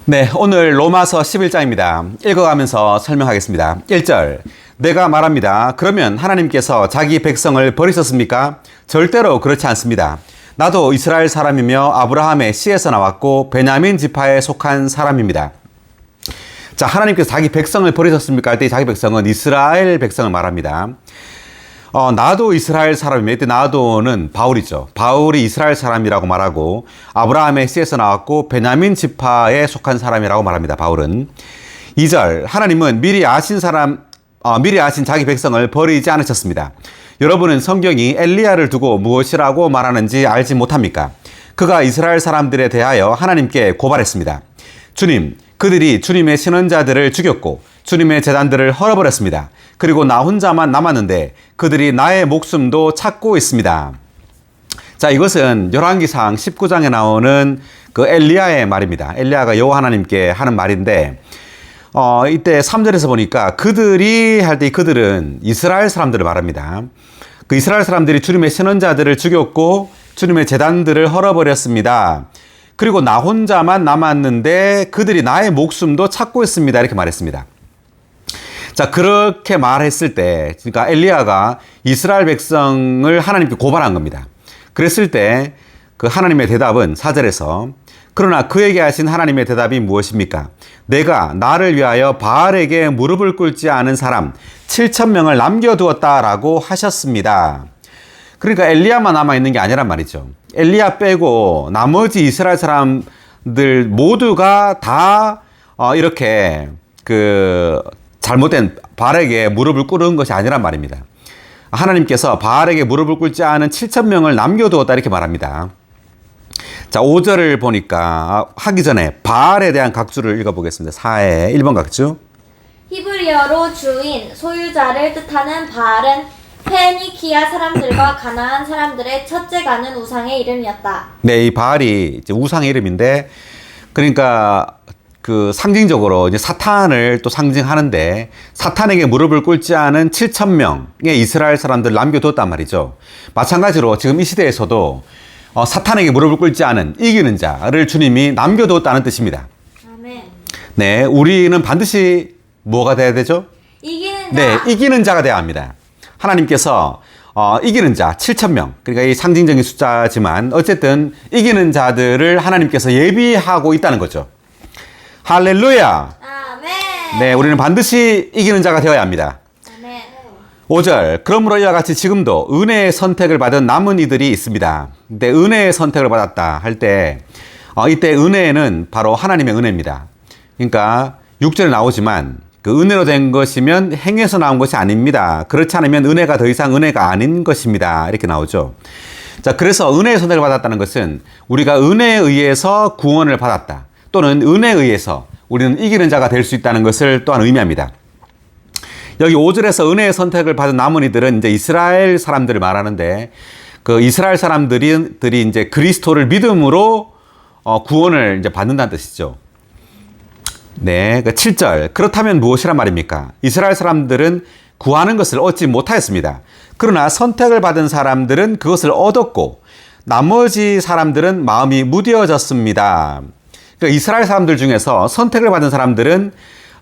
네, 오늘 로마서 11장입니다. 읽어가면서 설명하겠습니다. 1절, 내가 말합니다. 그러면 하나님께서 자기 백성을 버리셨습니까? 절대로 그렇지 않습니다. 나도 이스라엘 사람이며 아브라함의 씨에서 나왔고 베냐민 지파에 속한 사람입니다. 자, 하나님께서 자기 백성을 버리셨습니까? 할 때 자기 백성은 이스라엘 백성을 말합니다. 나도 이스라엘 사람이며 이때 나도는 바울이죠. 바울이 이스라엘 사람이라고 말하고 아브라함의 씨에서 나왔고 베냐민 지파에 속한 사람이라고 말합니다. 바울은 2절, 하나님은 미리 아신 자기 백성을 버리지 않으셨습니다. 여러분은 성경이 엘리야를 두고 무엇이라고 말하는지 알지 못합니까? 그가 이스라엘 사람들에 대하여 하나님께 고발했습니다. 주님, 그들이 주님의 신원자들을 죽였고 주님의 제단들을 헐어버렸습니다. 그리고 나 혼자만 남았는데 그들이 나의 목숨도 찾고 있습니다. 자, 이것은 열왕기상 19장에 나오는 그 엘리야의 말입니다. 엘리야가 여호와 하나님께 하는 말인데 이때 3절에서 보니까 그들이 할 때 이 그들은 이스라엘 사람들을 말합니다. 그 이스라엘 사람들이 주님의 신원자들을 죽였고 주님의 제단들을 헐어버렸습니다. 그리고 나 혼자만 남았는데 그들이 나의 목숨도 찾고 있습니다. 이렇게 말했습니다. 자, 그렇게 말했을 때, 그러니까 엘리야가 이스라엘 백성을 하나님께 고발한 겁니다. 그랬을 때 그 하나님의 대답은 4절에서 그러나 그에게 하신 하나님의 대답이 무엇입니까? 내가 나를 위하여 바알에게 무릎을 꿇지 않은 사람 7,000명을 남겨두었다라고 하셨습니다. 그러니까 엘리야만 남아있는 게 아니란 말이죠. 엘리야 빼고 나머지 이스라엘 사람들 모두가 다 이렇게 잘못된 바알에게 무릎을 꿇은 것이 아니란 말입니다. 하나님께서 바알에게 무릎을 꿇지 않은 7,000명을 남겨두었다 이렇게 말합니다. 자, 5절을 보니까 하기 전에 바알에 대한 각주를 읽어보겠습니다. 4의 1번 각주. 히브리어로 주인, 소유자를 뜻하는 바알은 페니키아 사람들과 가나안 사람들의 첫째가는 우상의 이름이었다. 네, 이 바알이 이제 우상의 이름인데, 그러니까 그 상징적으로 이제 사탄을 또 상징하는데 사탄에게 무릎을 꿇지 않은 7,000명의 이스라엘 사람들을 남겨뒀단 말이죠. 마찬가지로 지금 이 시대에서도 사탄에게 무릎을 꿇지 않은 이기는 자를 주님이 남겨뒀다는 뜻입니다. 아멘. 네, 우리는 반드시 뭐가 돼야 되죠? 이기는 자. 네, 이기는 자가 돼야 합니다. 하나님께서 이기는 자 7,000명, 그러니까 이 상징적인 숫자지만 어쨌든 이기는 자들을 하나님께서 예비하고 있다는 거죠. 할렐루야. 아멘. 네, 우리는 반드시 이기는 자가 되어야 합니다. 아멘. 5절, 그러므로 이와 같이 지금도 은혜의 선택을 받은 남은 이들이 있습니다. 근데 은혜의 선택을 받았다 할 때 이때 은혜는 바로 하나님의 은혜입니다. 그러니까 6절에 나오지만 그 은혜로 된 것이면 행해서 나온 것이 아닙니다. 그렇지 않으면 은혜가 더 이상 은혜가 아닌 것입니다. 이렇게 나오죠. 자, 그래서 은혜의 선택을 받았다는 것은 우리가 은혜에 의해서 구원을 받았다. 또는 은혜에 의해서 우리는 이기는 자가 될 수 있다는 것을 또한 의미합니다. 여기 5절에서 은혜의 선택을 받은 남은 이들은 이제 이스라엘 사람들을 말하는데 그 이스라엘 사람들이 이제 그리스도를 믿음으로 구원을 이제 받는다는 뜻이죠. 네, 그 7절. 그렇다면 무엇이란 말입니까? 이스라엘 사람들은 구하는 것을 얻지 못하였습니다. 그러나 선택을 받은 사람들은 그것을 얻었고 나머지 사람들은 마음이 무뎌졌습니다. 그러니까 이스라엘 사람들 중에서 선택을 받은 사람들은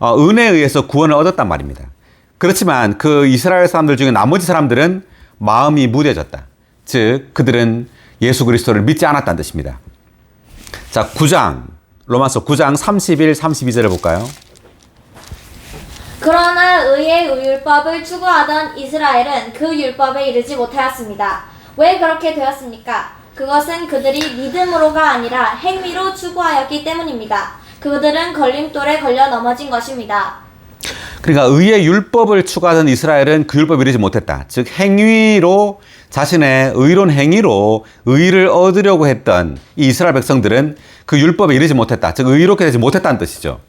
은혜에 의해서 구원을 얻었단 말입니다. 그렇지만 그 이스라엘 사람들 중에 나머지 사람들은 마음이 무뎌졌다. 즉 그들은 예수 그리스도를 믿지 않았다는 뜻입니다. 자, 9장 로마서 9장 31, 32절을 볼까요? 그러나 의의 율법을 추구하던 이스라엘은 그 율법에 이르지 못하였습니다. 왜 그렇게 되었습니까? 그것은 그들이 믿음으로가 아니라 행위로 추구하였기 때문입니다. 그들은 걸림돌에 걸려 넘어진 것입니다. 그러니까 의의 율법을 추구하던 이스라엘은 그 율법을 이루지 못했다. 즉 행위로 자신의 의로운 행위로 의를 얻으려고 했던 이 이스라엘 백성들은 그 율법에 이르지 못했다. 즉 의롭게 되지 못했다는 뜻이죠.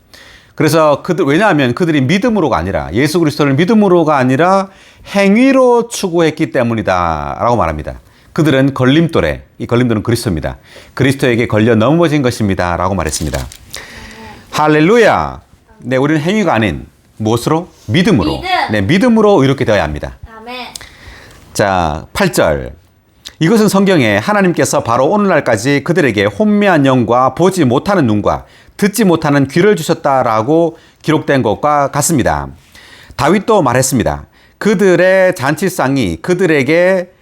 그래서 왜냐하면 그들이 믿음으로가 아니라 예수 그리스도를 믿음으로가 아니라 행위로 추구했기 때문이다 라고 말합니다. 그들은 걸림돌에, 이 걸림돌은 그리스도입니다. 그리스도에게 걸려 넘어진 것입니다 라고 말했습니다. 할렐루야. 네, 우리는 행위가 아닌 무엇으로? 믿음으로. 믿음. 네, 믿음으로 의롭게 되어야 합니다. 아멘. 자, 8절. 이것은 성경에 하나님께서 바로 오늘날까지 그들에게 혼미한 영과 보지 못하는 눈과 듣지 못하는 귀를 주셨다라고 기록된 것과 같습니다. 다윗도 말했습니다. 그들의 잔치상이 그들에게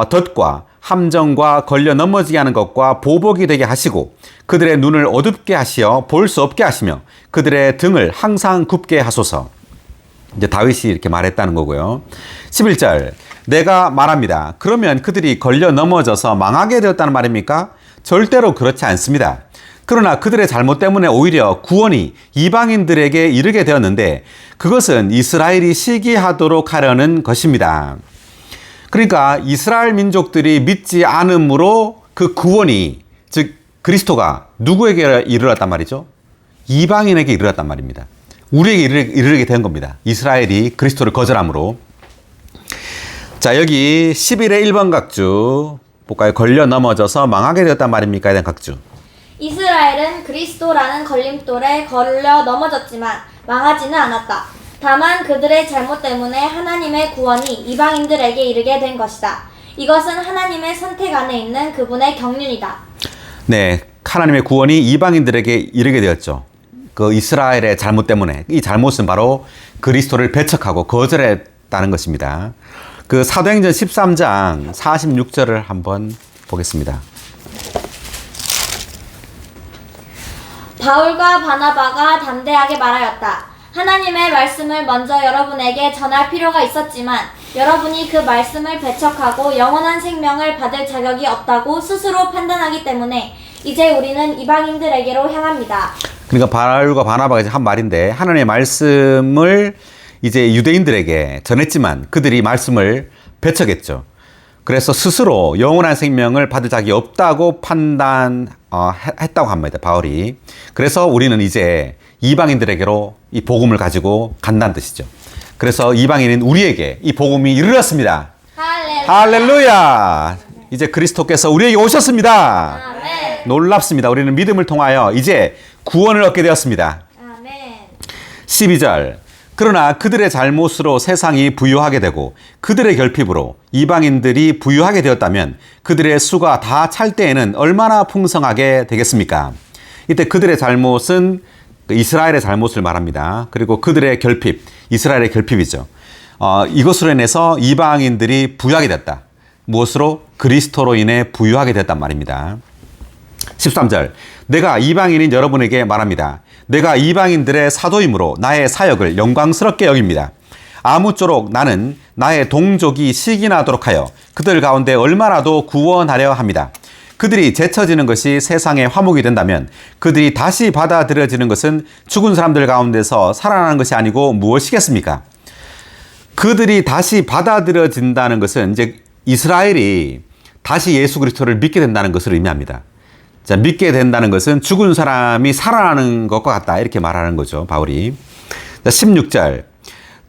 덫과 함정과 걸려 넘어지게 하는 것과 보복이 되게 하시고 그들의 눈을 어둡게 하시어 볼 수 없게 하시며 그들의 등을 항상 굽게 하소서. 이제 다윗이 이렇게 말했다는 거고요. 11절 내가 말합니다. 그러면 그들이 걸려 넘어져서 망하게 되었다는 말입니까? 절대로 그렇지 않습니다. 그러나 그들의 잘못 때문에 오히려 구원이 이방인들에게 이르게 되었는데 그것은 이스라엘이 시기하도록 하려는 것입니다. 그러니까 이스라엘 민족들이 믿지 않음으로 그 구원이 즉 그리스도가 누구에게 이르렀단 말이죠? 이방인에게 이르렀단 말입니다. 우리에게 이르게 된 겁니다. 이스라엘이 그리스도를 거절함으로. 자, 여기 11의 1번 각주 볼까요? 걸려 넘어져서 망하게 되었단 말입니까? 에 대한 각주. 이스라엘은 그리스도라는 걸림돌에 걸려 넘어졌지만 망하지는 않았다. 다만 그들의 잘못 때문에 하나님의 구원이 이방인들에게 이르게 된 것이다. 이것은 하나님의 선택 안에 있는 그분의 경륜이다. 네, 하나님의 구원이 이방인들에게 이르게 되었죠. 그 이스라엘의 잘못 때문에 이 잘못은 바로 그리스도를 배척하고 거절했다는 것입니다. 그 사도행전 13장 46절을 한번 보겠습니다. 바울과 바나바가 담대하게 말하였다. 하나님의 말씀을 먼저 여러분에게 전할 필요가 있었지만 여러분이 그 말씀을 배척하고 영원한 생명을 받을 자격이 없다고 스스로 판단하기 때문에 이제 우리는 이방인들에게로 향합니다. 그러니까 바울과 바나바가 한 말인데 하나님의 말씀을 이제 유대인들에게 전했지만 그들이 말씀을 배척했죠. 그래서 스스로 영원한 생명을 받을 자격이 없다고 판단했다고 합니다. 바울이. 그래서 우리는 이제 이방인들에게로 이 복음을 가지고 간다는 뜻이죠. 그래서 이방인인 우리에게 이 복음이 이르렀습니다. 할렐루야! 이제 그리스도께서 우리에게 오셨습니다. 아멘. 놀랍습니다. 우리는 믿음을 통하여 이제 구원을 얻게 되었습니다. 아멘. 12절 그러나 그들의 잘못으로 세상이 부유하게 되고 그들의 결핍으로 이방인들이 부유하게 되었다면 그들의 수가 다 찰 때에는 얼마나 풍성하게 되겠습니까? 이때 그들의 잘못은 이스라엘의 잘못을 말합니다. 그리고 그들의 결핍, 이스라엘의 결핍이죠. 이것으로 인해서 이방인들이 부유하게 됐다. 무엇으로? 그리스도로 인해 부유하게 됐단 말입니다. 13절 내가 이방인인 여러분에게 말합니다. 내가 이방인들의 사도이므로 나의 사역을 영광스럽게 여깁니다. 아무쪼록 나는 나의 동족이 시기나도록 하여 그들 가운데 얼마나도 구원하려 합니다. 그들이 제쳐지는 것이 세상의 화목이 된다면 그들이 다시 받아들여지는 것은 죽은 사람들 가운데서 살아나는 것이 아니고 무엇이겠습니까? 그들이 다시 받아들여진다는 것은 이제 이스라엘이 다시 예수 그리스도를 믿게 된다는 것을 의미합니다. 자, 믿게 된다는 것은 죽은 사람이 살아나는 것과 같다. 이렇게 말하는 거죠, 바울이. 자, 16절.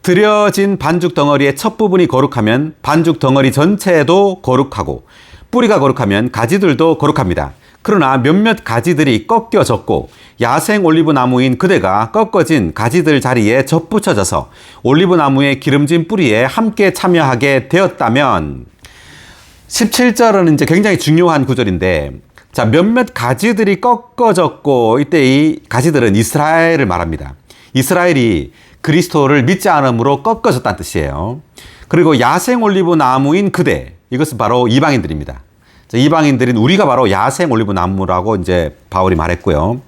들여진 반죽 덩어리의 첫 부분이 거룩하면 반죽 덩어리 전체도 거룩하고 뿌리가 거룩하면 가지들도 거룩합니다. 그러나 몇몇 가지들이 꺾여졌고 야생 올리브 나무인 그대가 꺾어진 가지들 자리에 접붙여져서 올리브 나무의 기름진 뿌리에 함께 참여하게 되었다면 17절은 이제 굉장히 중요한 구절인데 자, 몇몇 가지들이 꺾어졌고 이때 이 가지들은 이스라엘을 말합니다. 이스라엘이 그리스도를 믿지 않음으로 꺾어졌다는 뜻이에요. 그리고 야생 올리브 나무인 그대, 이것은 바로 이방인들입니다. 자, 이방인들인 우리가 바로 야생 올리브 나무라고 이제 바울이 말했고요.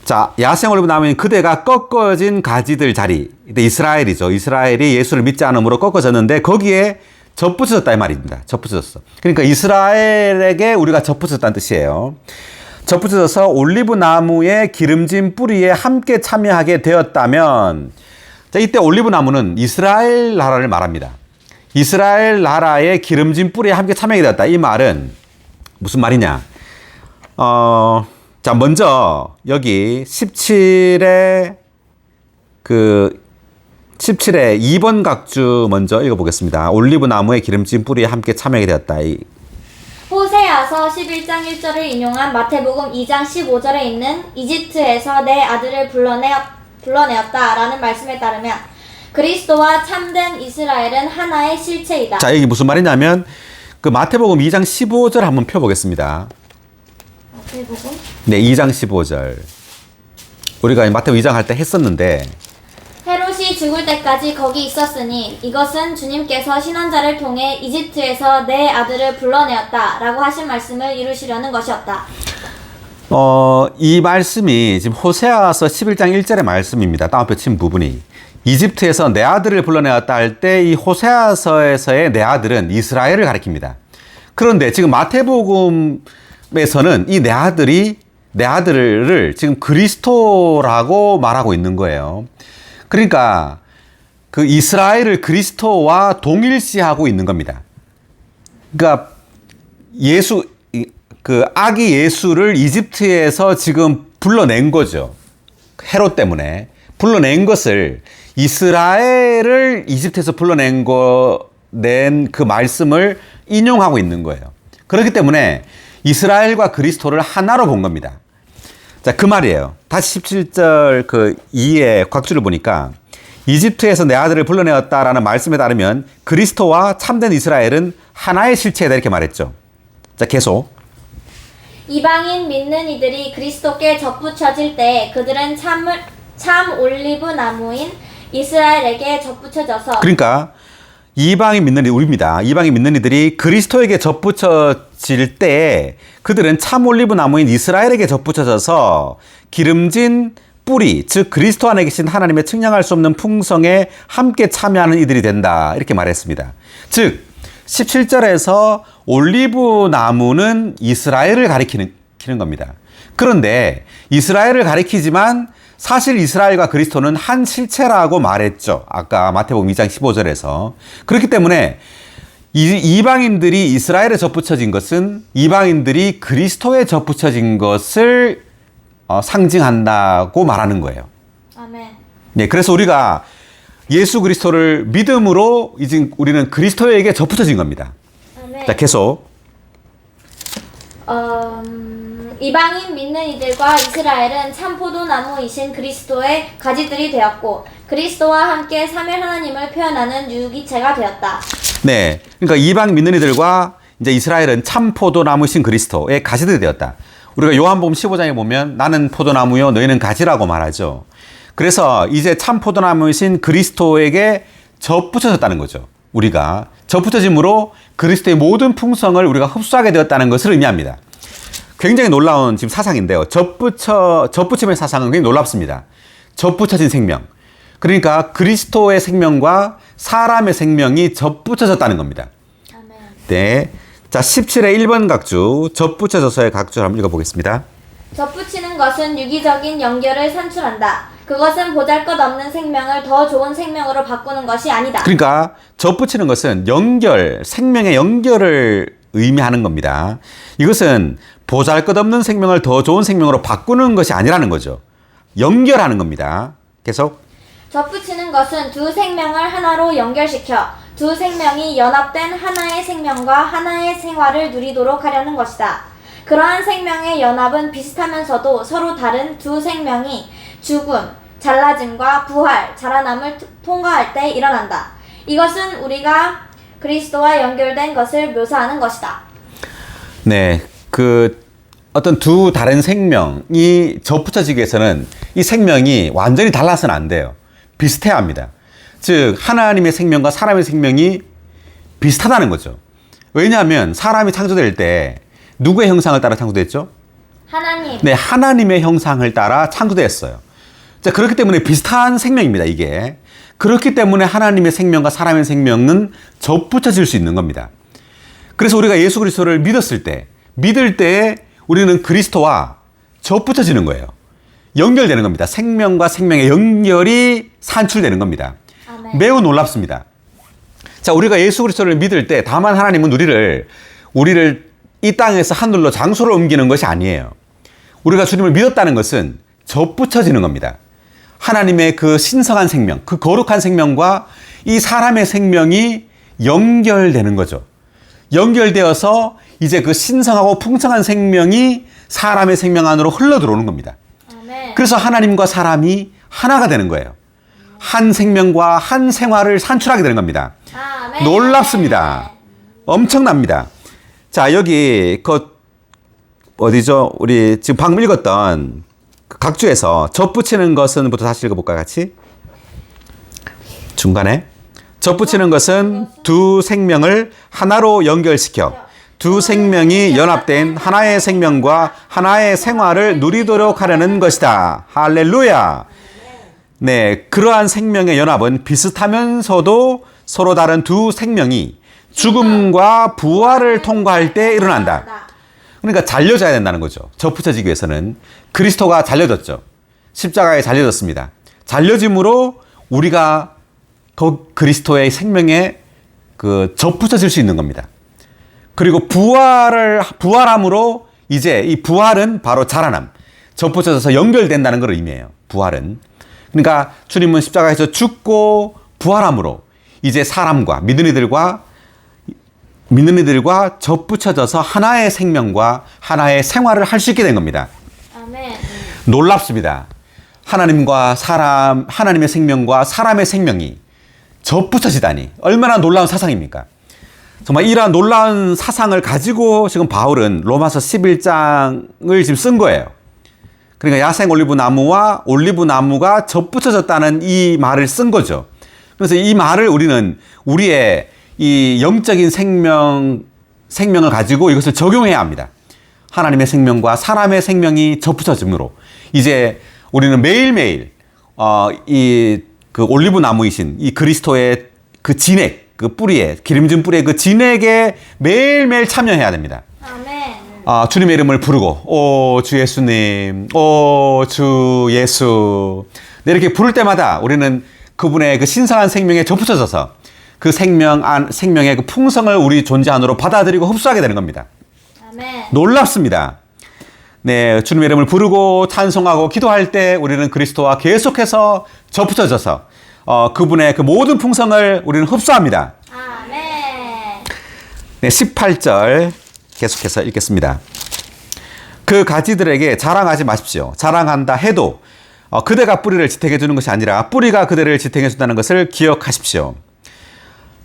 자, 야생 올리브 나무인 그대가 꺾어진 가지들 자리, 이때 이스라엘이죠. 이스라엘이 예수를 믿지 않음으로 꺾어졌는데 거기에 접붙여졌다 이 말입니다. 접붙여졌어. 그러니까 이스라엘에게 우리가 접붙여졌다는 뜻이에요. 접붙여져서 올리브 나무의 기름진 뿌리에 함께 참여하게 되었다면 자, 이때 올리브 나무는 이스라엘 나라를 말합니다. 이스라엘 나라의 기름진 뿌리에 함께 참여하게 되었다. 이 말은 무슨 말이냐? 자, 먼저 여기 17의 2번 각주 먼저 읽어보겠습니다. 올리브 나무의 기름진 뿌리에 함께 참여하게 되었다. 호세아서 11장 1절을 인용한 마태복음 2장 15절에 있는 이집트에서 내 아들을 불러내었다라는 말씀에 따르면 그리스도와 참된 이스라엘은 하나의 실체이다. 자, 이게 무슨 말이냐면 그 마태복음 2장 15절 한번 펴보겠습니다. 마태복음 네, 2장 15절. 우리가 마태복음 2장 할 때 했었는데, 헤롯이 죽을 때까지 거기 있었으니 이것은 주님께서 신원자를 통해 이집트에서 내 아들을 불러내었다 라고 하신 말씀을 이루시려는 것이었다. 이 말씀이 지금 호세아서 11장 1절의 말씀입니다. 따옴표 친 부분이. 이집트에서 내 아들을 불러내었다 할 때 이 호세아서에서의 내 아들은 이스라엘을 가리킵니다. 그런데 지금 마태복음에서는 이 내 아들을 지금 그리스도라고 말하고 있는 거예요. 그러니까 그 이스라엘을 그리스도와 동일시하고 있는 겁니다. 그러니까 그 아기 예수를 이집트에서 지금 불러낸 거죠. 헤롯 때문에 불러낸 것을 이스라엘을 이집트에서 불러낸 그 말씀을 인용하고 있는 거예요. 그렇기 때문에 이스라엘과 그리스도를 하나로 본 겁니다. 자, 그 말이에요. 다시 17절 그 2의 곽줄을 보니까 이집트에서 내 아들을 불러내었다라는 말씀에 따르면 그리스도와 참된 이스라엘은 하나의 실체이다 이렇게 말했죠. 자, 계속. 이방인 믿는 이들이 그리스도께 접붙여질 때 그들은 참 올리브 나무인 이스라엘에게 접붙여져서 그러니까 이방인 믿는 우리입니다. 이방인 믿는 이들이 그리스도에게 접붙여질 때 그들은 참 올리브 나무인 이스라엘에게 접붙여져서 기름진 뿌리, 즉 그리스도 안에 계신 하나님의 측량할 수 없는 풍성에 함께 참여하는 이들이 된다 이렇게 말했습니다. 즉 17절에서 올리브 나무는 이스라엘을 가리키는 겁니다. 그런데 이스라엘을 가리키지만 사실 이스라엘과 그리스도는 한 실체라고 말했죠. 아까 마태복음 2장 15절에서. 그렇기 때문에 이방인들이 이스라엘에 접붙여진 것은 이방인들이 그리스도에 접붙여진 것을 상징한다고 말하는 거예요. 아멘. 네, 그래서 우리가 예수 그리스도를 믿음으로 이제 우리는 그리스도에게 접붙여진 겁니다. 아멘. 자, 계속. 이방인 믿는 이들과 이스라엘은 참 포도나무이신 그리스도의 가지들이 되었고 그리스도와 함께 삼위 하나님을 표현하는 유기체가 되었다. 네, 그러니까 이방 믿는 이들과 이제 이스라엘은 참 포도나무이신 그리스도의 가지들이 되었다. 우리가 요한복음 15장에 보면 나는 포도나무요 너희는 가지라고 말하죠. 그래서 이제 참 포도나무이신 그리스도에게 접붙여졌다는 거죠. 우리가 접붙여짐으로 그리스도의 모든 풍성을 우리가 흡수하게 되었다는 것을 의미합니다. 굉장히 놀라운 지금 사상인데요. 접붙임의 사상은 굉장히 놀랍습니다. 접붙여진 생명. 그러니까 그리스도의 생명과 사람의 생명이 접붙여졌다는 겁니다. 아멘. 네. 자, 17의 1번 각주, 접붙여져서의 각주 한번 읽어보겠습니다. 접붙이는 것은 유기적인 연결을 산출한다. 그것은 보잘것없는 생명을 더 좋은 생명으로 바꾸는 것이 아니다. 그러니까 접붙이는 것은 생명의 연결을 의미하는 겁니다. 이것은 보잘것없는 생명을 더 좋은 생명으로 바꾸는 것이 아니라는 거죠. 연결하는 겁니다. 계속. 접붙이는 것은 두 생명을 하나로 연결시켜 두 생명이 연합된 하나의 생명과 하나의 생활을 누리도록 하려는 것이다. 그러한 생명의 연합은 비슷하면서도 서로 다른 두 생명이 죽음, 잘라짐과 부활, 자라남을 통과할 때 일어난다. 이것은 우리가 그리스도와 연결된 것을 묘사하는 것이다. 네, 어떤 두 다른 생명이 접붙여지기 위해서는 이 생명이 완전히 달라서는 안 돼요. 비슷해야 합니다. 즉 하나님의 생명과 사람의 생명이 비슷하다는 거죠. 왜냐하면 사람이 창조될 때 누구의 형상을 따라 창조됐죠? 하나님. 네, 하나님의 형상을 따라 창조됐어요. 자, 그렇기 때문에 비슷한 생명입니다, 이게. 그렇기 때문에 하나님의 생명과 사람의 생명은 접붙여질 수 있는 겁니다. 그래서 우리가 예수 그리스도를 믿을 때 우리는 그리스도와 접붙여지는 거예요. 연결되는 겁니다. 생명과 생명의 연결이 산출되는 겁니다. 아멘. 매우 놀랍습니다. 자, 우리가 예수 그리스도를 믿을 때 다만 하나님은 우리를 이 땅에서 하늘로 장소를 옮기는 것이 아니에요. 우리가 주님을 믿었다는 것은 접붙여지는 겁니다. 하나님의 그 신성한 생명, 그 거룩한 생명과 이 사람의 생명이 연결되는 거죠. 연결되어서 이제 그 신성하고 풍성한 생명이 사람의 생명 안으로 흘러 들어오는 겁니다. 아멘. 그래서 하나님과 사람이 하나가 되는 거예요. 한 생명과 한 생활을 산출하게 되는 겁니다. 아멘. 놀랍습니다. 엄청납니다. 자, 여기 어디죠? 우리 지금 방금 읽었던 그 각주에서 접붙이는 것은부터 다시 읽어볼까 같이? 중간에 접붙이는 것은 두 생명을 하나로 연결시켜 두 생명이 연합된 하나의 생명과 하나의 생활을 누리도록 하려는 것이다. 할렐루야. 네, 그러한 생명의 연합은 비슷하면서도 서로 다른 두 생명이 죽음과 부활을 통과할 때 일어난다. 그러니까 잘려져야 된다는 거죠. 접붙여지기 위해서는. 그리스도가 잘려졌죠. 십자가에 잘려졌습니다. 잘려짐으로 우리가 그리스도의 생명에 접붙여질 수 있는 겁니다. 그리고 부활함으로 이제 이 부활은 바로 자라남, 접붙여져서 연결된다는 걸 의미해요. 부활은. 그러니까 주님은 십자가에서 죽고 부활함으로 이제 사람과 믿는 이들과 접붙여져서 하나의 생명과 하나의 생활을 할 수 있게 된 겁니다. 아멘. 놀랍습니다. 하나님의 생명과 사람의 생명이 접붙여지다니 얼마나 놀라운 사상입니까? 정말 이러한 놀라운 사상을 가지고 지금 바울은 로마서 11장을 지금 쓴 거예요. 그러니까 야생 올리브 나무와 올리브 나무가 접붙여졌다는 이 말을 쓴 거죠. 그래서 이 말을 우리는 우리의 이 영적인 생명을 가지고 이것을 적용해야 합니다. 하나님의 생명과 사람의 생명이 접붙여짐으로 이제 우리는 매일매일 그 올리브 나무이신 이 그리스도의 그 진액, 그 뿌리에, 기름진 뿌리에 그 진액에 매일매일 참여해야 됩니다. 아멘. 주님의 이름을 부르고, 오, 주 예수님, 오, 주 예수. 네, 이렇게 부를 때마다 우리는 그분의 그 신성한 생명에 접붙여져서 그 생명의 그 풍성을 우리 존재 안으로 받아들이고 흡수하게 되는 겁니다. 아멘. 놀랍습니다. 네, 주님의 이름을 부르고 찬송하고 기도할 때 우리는 그리스도와 계속해서 접붙여져서 그분의 그 모든 풍성을 우리는 흡수합니다. 아멘. 네, 18절 계속해서 읽겠습니다. 그 가지들에게 자랑하지 마십시오. 자랑한다 해도 그대가 뿌리를 지탱해 주는 것이 아니라 뿌리가 그대를 지탱해 준다는 것을 기억하십시오.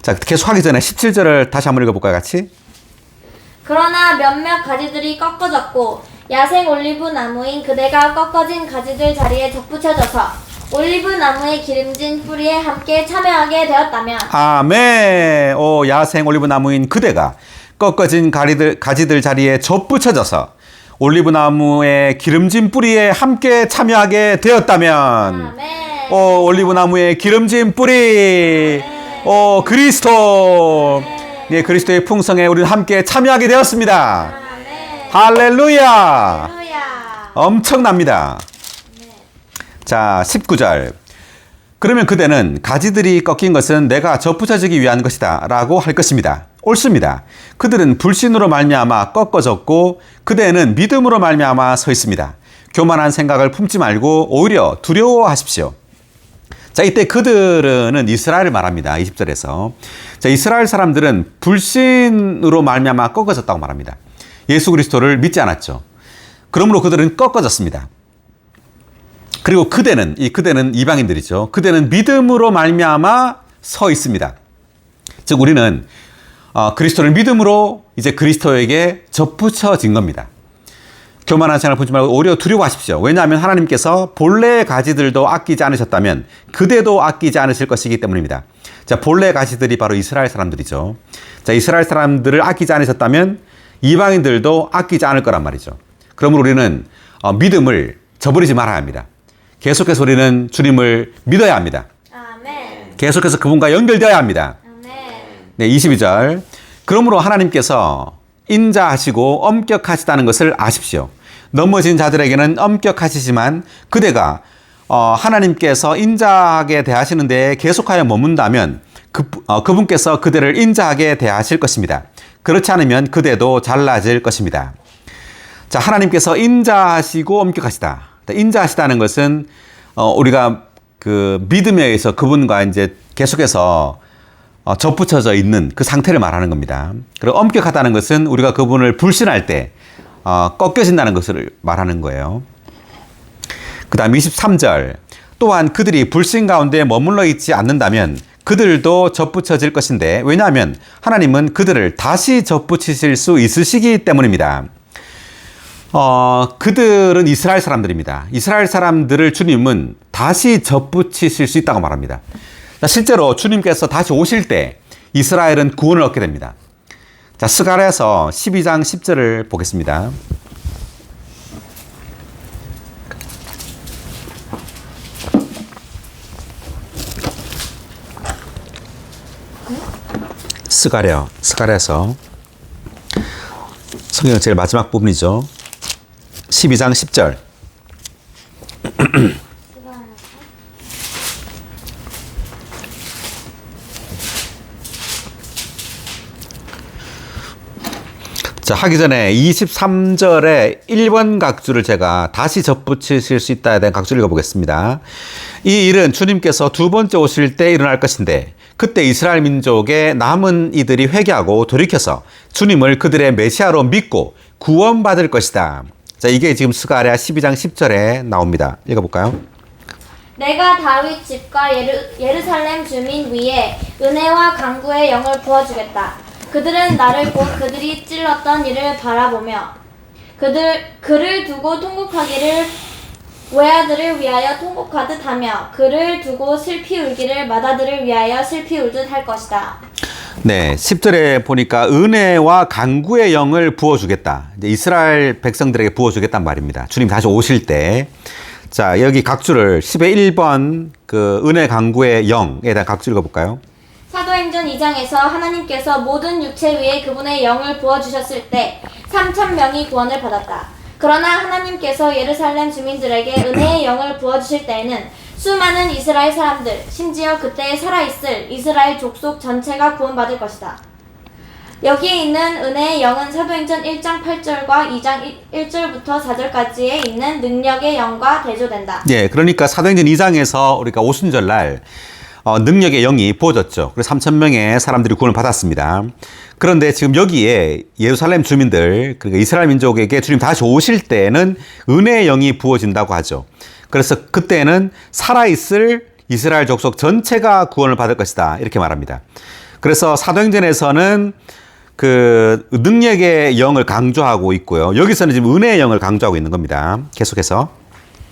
자, 계속하기 전에 17절을 다시 한번 읽어볼까요, 같이? 그러나 몇몇 가지들이 꺾어졌고 야생 올리브 나무인 그대가 꺾어진 가지들 자리에 접붙여져서 올리브 나무의 기름진 뿌리에 함께 참여하게 되었다면 아멘. 오, 야생 올리브 나무인 그대가 꺾어진 가지들 자리에 접붙여져서 올리브 나무의 기름진 뿌리에 함께 참여하게 되었다면 아멘. 오, 올리브 나무의 기름진 뿌리. 오, 그리스도. 네, 그리스도의 풍성에 우리는 함께 참여하게 되었습니다. 아멘. 할렐루야. 할렐루야. 엄청납니다. 자, 19절. 그러면 그대는 가지들이 꺾인 것은 내가 접붙여지기 위한 것이다 라고 할 것입니다. 옳습니다. 그들은 불신으로 말미암아 꺾어졌고 그대는 믿음으로 말미암아 서 있습니다. 교만한 생각을 품지 말고 오히려 두려워하십시오. 자, 이때 그들은 이스라엘을 말합니다. 20절에서. 자, 이스라엘 사람들은 불신으로 말미암아 꺾어졌다고 말합니다. 예수 그리스도를 믿지 않았죠. 그러므로 그들은 꺾어졌습니다. 그리고 그대는 이방인들이죠. 그대는 믿음으로 말미암아 서 있습니다. 즉 우리는 그리스도를 믿음으로 이제 그리스도에게 접붙여진 겁니다. 교만한 생각을 품지 말고 오히려 두려워하십시오. 왜냐하면 하나님께서 본래의 가지들도 아끼지 않으셨다면 그대도 아끼지 않으실 것이기 때문입니다. 자, 본래의 가지들이 바로 이스라엘 사람들이죠. 자, 이스라엘 사람들을 아끼지 않으셨다면 이방인들도 아끼지 않을 거란 말이죠. 그러므로 우리는 믿음을 저버리지 말아야 합니다. 계속해서 우리는 주님을 믿어야 합니다. 아멘. 계속해서 그분과 연결되어야 합니다. 아멘. 네, 22절. 그러므로 하나님께서 인자하시고 엄격하시다는 것을 아십시오. 넘어진 자들에게는 엄격하시지만 그대가 하나님께서 인자하게 대하시는 데에 계속하여 머문다면 그분께서 그대를 인자하게 대하실 것입니다. 그렇지 않으면 그대도 잘라질 것입니다. 자, 하나님께서 인자하시고 엄격하시다. 인자하시다는 것은 우리가 그 믿음에 의해서 그분과 이제 계속해서 접붙여져 있는 그 상태를 말하는 겁니다. 그리고 엄격하다는 것은 우리가 그분을 불신할 때 꺾여진다는 것을 말하는 거예요. 그 다음 23절. 또한 그들이 불신 가운데 머물러 있지 않는다면 그들도 접붙여질 것인데 왜냐하면 하나님은 그들을 다시 접붙이실 수 있으시기 때문입니다. 그들은 이스라엘 사람들입니다. 이스라엘 사람들을 주님은 다시 접붙이실 수 있다고 말합니다. 실제로 주님께서 다시 오실 때 이스라엘은 구원을 얻게 됩니다. 자, 스가랴서 12장 10절을 보겠습니다. 스가랴서 성경 제일 마지막 부분이죠. 12장 10절. 자, 하기 전에 23절에 1번 각주를 제가 다시 접붙이실 수 있다에 대한 각주를 읽어보겠습니다. 이 일은 주님께서 두 번째 오실 때 일어날 것인데 그때 이스라엘 민족의 남은 이들이 회개하고 돌이켜서 주님을 그들의 메시아로 믿고 구원받을 것이다. 자, 이게 지금 스가랴 12장 10절에 나옵니다. 읽어볼까요? 내가 다윗 집과 예루살렘 주민 위에 은혜와 강구의 영을 부어주겠다. 그들은 나를 곧 그들이 찔렀던 일을 바라보며 그를 두고 통곡하기를 외아들을 위하여 통곡하듯 하며 그를 두고 슬피 울기를 맏아들을 위하여 슬피 울듯 할 것이다. 네, 10절에 보니까 은혜와 강구의 영을 부어주겠다. 이제 이스라엘 백성들에게 부어주겠단 말입니다. 주님 다시 오실 때. 자, 여기 각주를 10의 1번 그 은혜 강구의 영에 대한 각주 읽어볼까요? 사도행전 2장에서 하나님께서 모든 육체 위에 그분의 영을 부어주셨을 때 3,000명이 구원을 받았다. 그러나 하나님께서 예루살렘 주민들에게 은혜의 영을 부어주실 때에는 수많은 이스라엘 사람들, 심지어 그때 살아있을 이스라엘 족속 전체가 구원받을 것이다. 여기에 있는 은혜의 영은 사도행전 1장 8절과 2장 1절부터 4절까지에 있는 능력의 영과 대조된다. 예, 그러니까 사도행전 2장에서 우리가 오순절날 능력의 영이 부어졌죠. 그래서 3,000명의 사람들이 구원을 받았습니다. 그런데 지금 여기에 예루살렘 주민들, 그러니까 이스라엘 민족에게 주님 다시 오실 때는 은혜의 영이 부어진다고 하죠. 그래서 그때는 살아있을 이스라엘 족속 전체가 구원을 받을 것이다. 이렇게 말합니다. 그래서 사도행전에서는 그 능력의 영을 강조하고 있고요. 여기서는 지금 은혜의 영을 강조하고 있는 겁니다. 계속해서.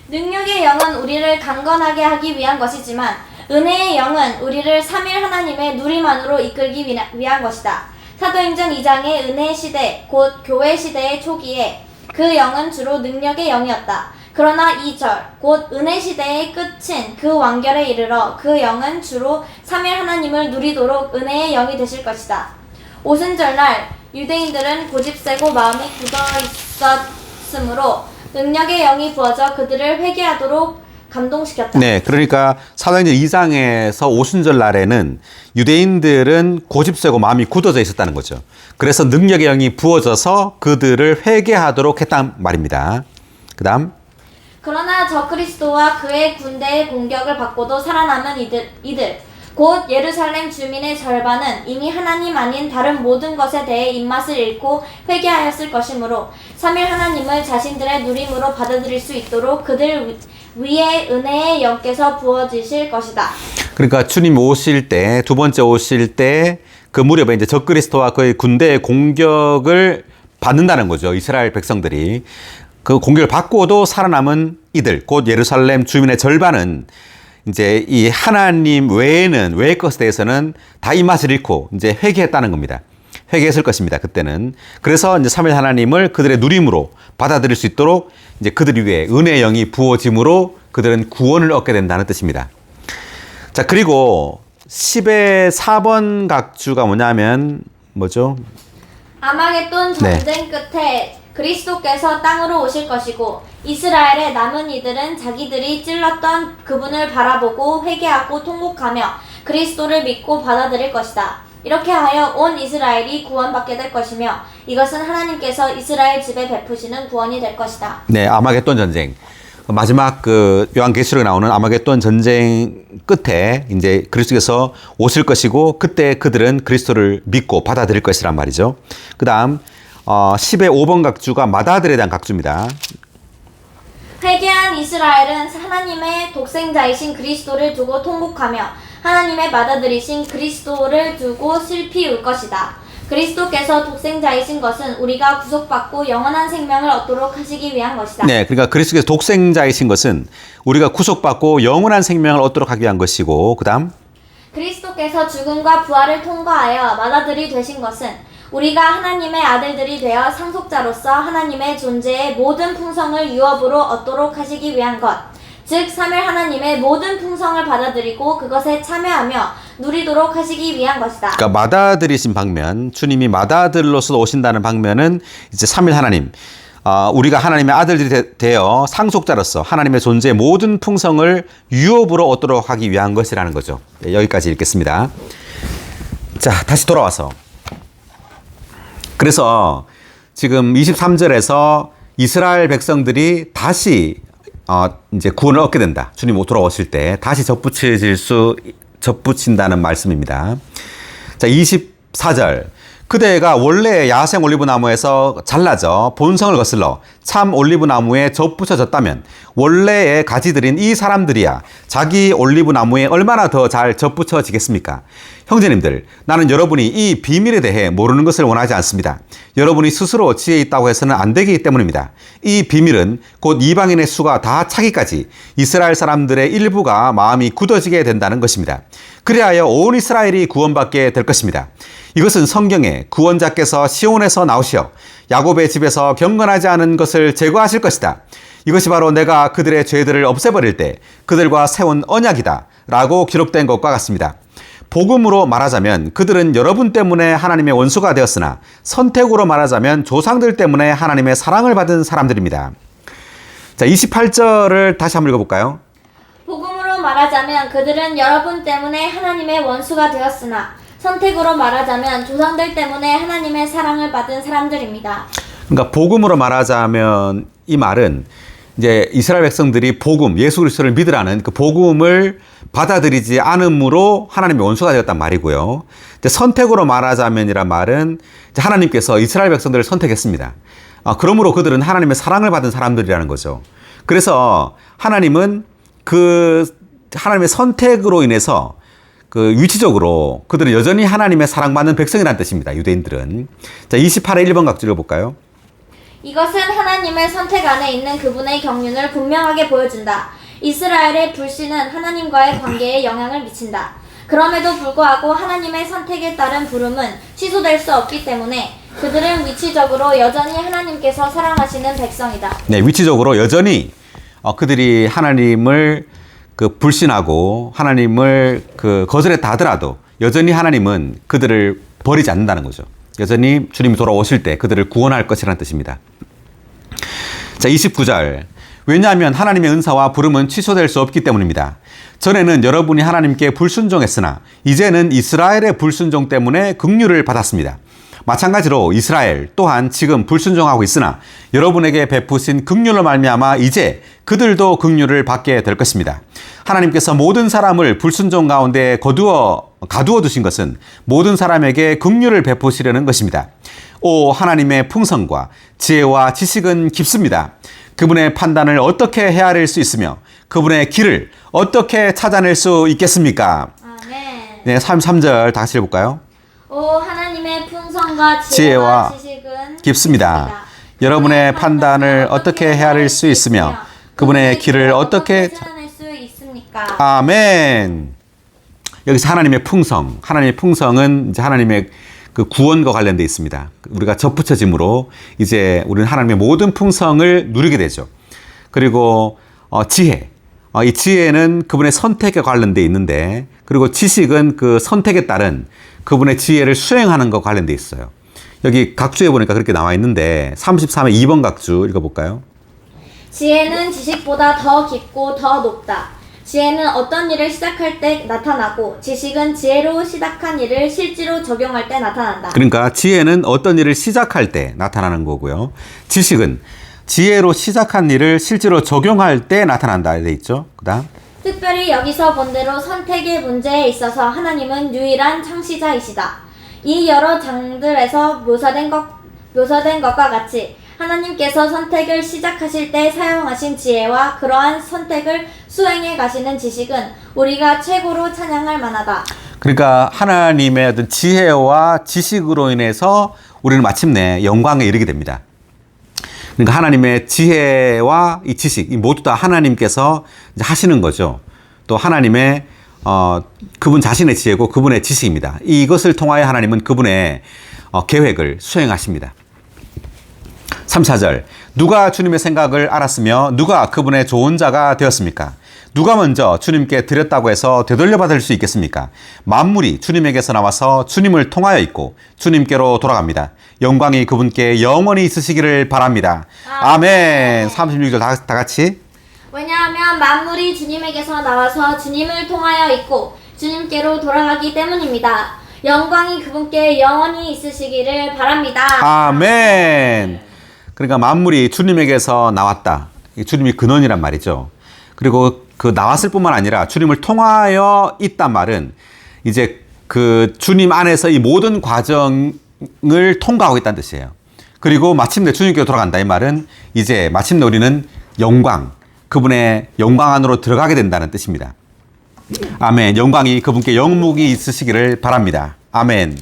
능력의 영은 우리를 강건하게 하기 위한 것이지만 은혜의 영은 우리를 삼일 하나님의 누림 안으로 이끌기 위한 것이다. 사도행전 2장의 은혜 시대, 곧 교회 시대의 초기에 그 영은 주로 능력의 영이었다. 그러나 2절, 곧 은혜 시대의 끝인 그 완결에 이르러 그 영은 주로 삼일 하나님을 누리도록 은혜의 영이 되실 것이다. 오순절날 유대인들은 고집세고 마음이 굳어 있었으므로 능력의 영이 부어져 그들을 회개하도록 감동시켰다. 네, 그러니까 사도행전 2장에서 오순절 날에는 유대인들은 고집세고 마음이 굳어져 있었다는 거죠. 그래서 능력의 영이 부어져서 그들을 회개하도록 했단 말입니다. 그 다음. 그러나 적그리스도와 그의 군대의 공격을 받고도 살아남은 이들 곧 예루살렘 주민의 절반은 이미 하나님 아닌 다른 모든 것에 대해 입맛을 잃고 회개하였을 것이므로 삼일 하나님을 자신들의 누림으로 받아들일 수 있도록 그들 위에 은혜의 영께서 부어지실 것이다. 그러니까 주님 오실 때, 두 번째 오실 때 그 무렵에 이제 적그리스도와 그의 군대의 공격을 받는다는 거죠. 이스라엘 백성들이. 그 공격을 받고도 살아남은 이들, 곧 예루살렘 주민의 절반은 이제 이 하나님 외의 것에 대해서는 다 입맛을 잃고 이제 회개했다는 겁니다. 회개했을 것입니다. 그때는. 그래서 이제 삼위 하나님을 그들의 누림으로 받아들일 수 있도록 이제 그들 위에 은혜의 영이 부어짐으로 그들은 구원을 얻게 된다는 뜻입니다. 자, 그리고 10의 4번 각주가 뭐냐면 뭐죠? 아마겟돈 전쟁 끝에 그리스도께서 땅으로 오실 것이고 이스라엘의 남은 이들은 자기들이 찔렀던 그분을 바라보고 회개하고 통곡하며 그리스도를 믿고 받아들일 것이다. 이렇게 하여 온 이스라엘이 구원받게 될 것이며 이것은 하나님께서 이스라엘 집에 베푸시는 구원이 될 것이다. 네, 아마겟돈 전쟁. 마지막 그 요한계시록에 나오는 아마겟돈 전쟁 끝에 이제 그리스도께서 오실 것이고 그때 그들은 그리스도를 믿고 받아들일 것이란 말이죠. 그다음 10의 5번 각주가 맏아들에 대한 각주입니다. 회개한 이스라엘은 하나님의 독생자이신 그리스도를 두고 통곡하며 하나님의 받아들이신 그리스도를 두고 슬피 울 것이다. 그리스도께서 독생자이신 것은 우리가 구속받고 영원한 생명을 얻도록 하시기 위한 것이다. 네, 그러니까 그리스도께서 독생자이신 것은 우리가 구속받고 영원한 생명을 얻도록 하기 위한 것이고, 그다음 그리스도께서 죽음과 부활을 통과하여 맏아들이 되신 것은 우리가 하나님의 아들들이 되어 상속자로서 하나님의 존재의 모든 풍성을 유업으로 얻도록 하시기 위한 것, 즉 삼위 하나님의 모든 풍성을 받아들이고 그것에 참여하며 누리도록 하시기 위한 것이다. 그러니까 맏아들이신 방면, 주님이 맏아들로서 오신다는 방면은 이제 삼위 하나님, 우리가 하나님의 아들들이 되어 상속자로서 하나님의 존재의 모든 풍성을 유업으로 얻도록 하기 위한 것이라는 거죠. 네, 여기까지 읽겠습니다. 자, 다시 돌아와서. 그래서 지금 23절에서 이스라엘 백성들이 다시 이제 구원을 얻게 된다. 주님 돌아오실 때 다시 접붙인다는 말씀입니다. 자, 24절. 그대가 원래 야생 올리브나무에서 잘라져 본성을 거슬러 참 올리브나무에 접붙여졌다면 원래의 가지들인 이 사람들이야 자기 올리브나무에 얼마나 더 잘 접붙여지겠습니까? 형제님들, 나는 여러분이 이 비밀에 대해 모르는 것을 원하지 않습니다. 여러분이 스스로 지혜 있다고 해서는 안 되기 때문입니다. 이 비밀은 곧 이방인의 수가 다 차기까지 이스라엘 사람들의 일부가 마음이 굳어지게 된다는 것입니다. 그리하여 온 이스라엘이 구원받게 될 것입니다. 이것은 성경에 구원자께서 시온에서 나오시어 야곱의 집에서 경건하지 않은 것을 제거하실 것이다. 이것이 바로 내가 그들의 죄들을 없애버릴 때 그들과 세운 언약이다 라고 기록된 것과 같습니다. 복음으로 말하자면 그들은 여러분 때문에 하나님의 원수가 되었으나 선택으로 말하자면 조상들 때문에 하나님의 사랑을 받은 사람들입니다. 자, 28절을 다시 한번 읽어볼까요? 복음으로 말하자면 그들은 여러분 때문에 하나님의 원수가 되었으나 선택으로 말하자면 조상들 때문에 하나님의 사랑을 받은 사람들입니다. 그러니까 복음으로 말하자면 이 말은 이제 이스라엘 백성들이 복음, 예수 그리스도를 믿으라는 그 복음을 받아들이지 않음으로 하나님의 원수가 되었단 말이고요. 이제 선택으로 말하자면이란 말은 이제 하나님께서 이스라엘 백성들을 선택했습니다. 그러므로 그들은 하나님의 사랑을 받은 사람들이라는 거죠. 그래서 하나님은 그 하나님의 선택으로 인해서 그 위치적으로 그들은 여전히 하나님의 사랑받는 백성이라는 뜻입니다. 유대인들은. 자, 28의 1번 각주 읽어볼까요? 이것은 하나님의 선택 안에 있는 그분의 경륜을 분명하게 보여준다. 이스라엘의 불신은 하나님과의 관계에 영향을 미친다. 그럼에도 불구하고 하나님의 선택에 따른 부름은 취소될 수 없기 때문에 그들은 위치적으로 여전히 하나님께서 사랑하시는 백성이다. 네, 위치적으로 여전히 그들이 하나님을 불신하고 하나님을 거절했다 하더라도 여전히 하나님은 그들을 버리지 않는다는 거죠. 여전히 주님이 돌아오실 때 그들을 구원할 것이라는 뜻입니다. 자, 29절. 왜냐하면 하나님의 은사와 부름은 취소될 수 없기 때문입니다. 전에는 여러분이 하나님께 불순종했으나 이제는 이스라엘의 불순종 때문에 긍휼을 받았습니다. 마찬가지로 이스라엘 또한 지금 불순종하고 있으나 여러분에게 베푸신 긍휼로 말미암아 이제 그들도 긍휼을 받게 될 것입니다. 하나님께서 모든 사람을 불순종 가운데 가두어 두신 것은 모든 사람에게 긍휼을 베푸시려는 것입니다. 오, 하나님의 풍성과 지혜와 지식은 깊습니다. 그분의 판단을 어떻게 헤아릴 수 있으며 그분의 길을 어떻게 찾아낼 수 있겠습니까? 아멘. 네, 33절 다시 읽어볼까요? 오, 하나님의 풍성과 지혜와 지식은 깊습니다. 여러분의 판단을 어떻게 헤아릴 수 있으며 그분의 길을 어떻게 찾아낼 수 있습니까? 아멘. 여기서 하나님의 풍성, 하나님의 풍성은 이제 하나님의 그 구원과 관련되어 있습니다. 우리가 접붙여짐으로 이제 우리는 하나님의 모든 풍성을 누리게 되죠. 그리고 지혜, 이 지혜는 그분의 선택에 관련되어 있는데, 그리고 지식은 그 선택에 따른 그분의 지혜를 수행하는 것과 관련되어 있어요. 여기 각주에 보니까 그렇게 나와 있는데 33의 2번 각주 읽어볼까요? 지혜는 지식보다 더 깊고 더 높다. 지혜는 어떤 일을 시작할 때 나타나고 지식은 지혜로 시작한 일을 실제로 적용할 때 나타난다. 그러니까 지혜는 어떤 일을 시작할 때 나타나는 거고요. 지식은 지혜로 시작한 일을 실제로 적용할 때 나타난다 돼 있죠. 그다음 특별히 여기서 본 대로 선택의 문제에 있어서 하나님은 유일한 창시자이시다. 이 여러 장들에서 묘사된 것과 같이 하나님께서 선택을 시작하실 때 사용하신 지혜와 그러한 선택을 수행해 가시는 지식은 우리가 최고로 찬양할 만하다. 그러니까 하나님의 어떤 지혜와 지식으로 인해서 우리는 마침내 영광에 이르게 됩니다. 그러니까 하나님의 지혜와 이 지식, 이 모두 다 하나님께서 이제 하시는 거죠. 또 하나님의 그분 자신의 지혜고 그분의 지식입니다. 이것을 통하여 하나님은 그분의 계획을 수행하십니다. 3, 4절. 누가 주님의 생각을 알았으며 누가 그분의 좋은 자가 되었습니까? 누가 먼저 주님께 드렸다고 해서 되돌려 받을 수 있겠습니까? 만물이 주님에게서 나와서 주님을 통하여 있고 주님께로 돌아갑니다. 영광이 그분께 영원히 있으시기를 바랍니다. 아멘. 36절 다 같이. 왜냐하면 만물이 주님에게서 나와서 주님을 통하여 있고 주님께로 돌아가기 때문입니다. 영광이 그분께 영원히 있으시기를 바랍니다. 아멘. 그러니까 만물이 주님에게서 나왔다. 주님이 근원이란 말이죠. 그리고 그 나왔을 뿐만 아니라 주님을 통하여 있단 말은 이제 그 주님 안에서 이 모든 과정을 통과하고 있다는 뜻이에요. 그리고 마침내 주님께로 돌아간다. 이 말은 이제 마침내 우리는 영광, 그분의 영광 안으로 들어가게 된다는 뜻입니다. 아멘. 영광이 그분께 영무기 있으시기를 바랍니다. 아멘.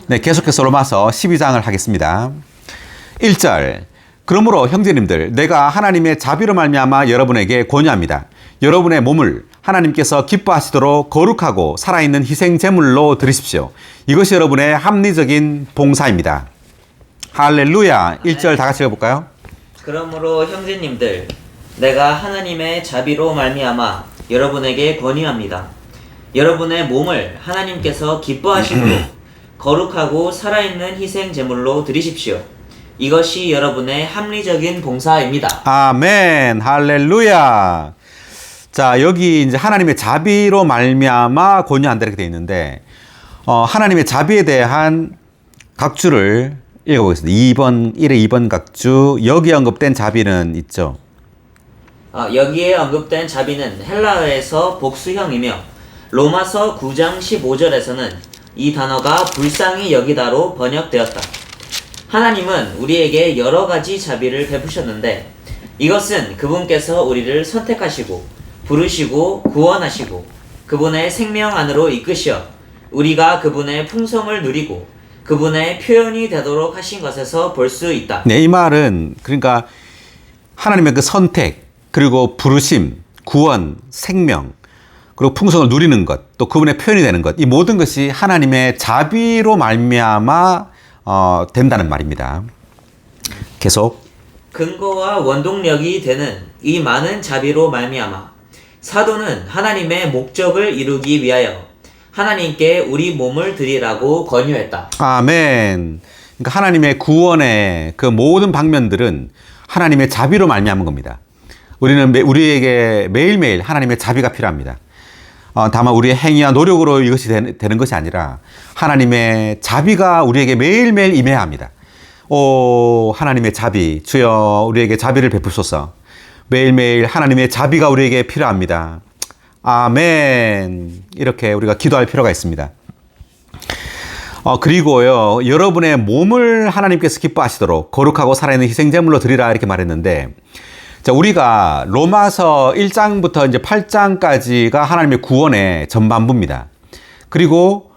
네, 계속해서 로마서 12장을 하겠습니다. 1절. 그러므로 형제님들, 내가 하나님의 자비로 말미암아 여러분에게 권유합니다. 여러분의 몸을 하나님께서 기뻐하시도록 거룩하고 살아있는 희생 제물로 드리십시오. 이것이 여러분의 합리적인 봉사입니다. 할렐루야. 1절 다 같이 읽어볼까요? 그러므로 형제님들, 내가 하나님의 자비로 말미암아 여러분에게 권유합니다. 여러분의 몸을 하나님께서 기뻐하시도록 거룩하고 살아있는 희생 제물로 드리십시오. 이것이 여러분의 합리적인 봉사입니다. 아멘. 할렐루야. 자, 여기 이제 하나님의 자비로 말미암아 권유한다 이렇게 되어 있는데 하나님의 자비에 대한 각주를 읽어보겠습니다. 1의 2번 각주. 여기 언급된 자비는 있죠. 여기에 언급된 자비는 헬라어에서 복수형이며 로마서 9장 15절에서는 이 단어가 불쌍히 여기다로 번역되었다. 하나님은 우리에게 여러 가지 자비를 베푸셨는데 이것은 그분께서 우리를 선택하시고 부르시고 구원하시고 그분의 생명 안으로 이끄셔 우리가 그분의 풍성을 누리고 그분의 표현이 되도록 하신 것에서 볼 수 있다. 네, 이 말은 그러니까 하나님의 그 선택, 그리고 부르심, 구원, 생명, 그리고 풍성을 누리는 것, 또 그분의 표현이 되는 것, 이 모든 것이 하나님의 자비로 말미암아 된다는 말입니다. 계속. 근거와 원동력이 되는 이 많은 자비로 말미암아 사도는 하나님의 목적을 이루기 위하여 하나님께 우리 몸을 드리라고 권유했다. 아멘. 그러니까 하나님의 구원의 그 모든 방면들은 하나님의 자비로 말미암은 겁니다. 우리에게 매일매일 하나님의 자비가 필요합니다. 다만 우리의 행위와 노력으로 이것이 되는 것이 아니라 하나님의 자비가 우리에게 매일매일 임해야 합니다. 오, 하나님의 자비, 주여 우리에게 자비를 베푸소서. 매일매일 하나님의 자비가 우리에게 필요합니다. 아멘. 이렇게 우리가 기도할 필요가 있습니다. 그리고요, 여러분의 몸을 하나님께서 기뻐하시도록 거룩하고 살아있는 희생제물로 드리라 이렇게 말했는데, 자, 우리가 로마서 1장부터 이제 8장까지가 하나님의 구원의 전반부입니다. 그리고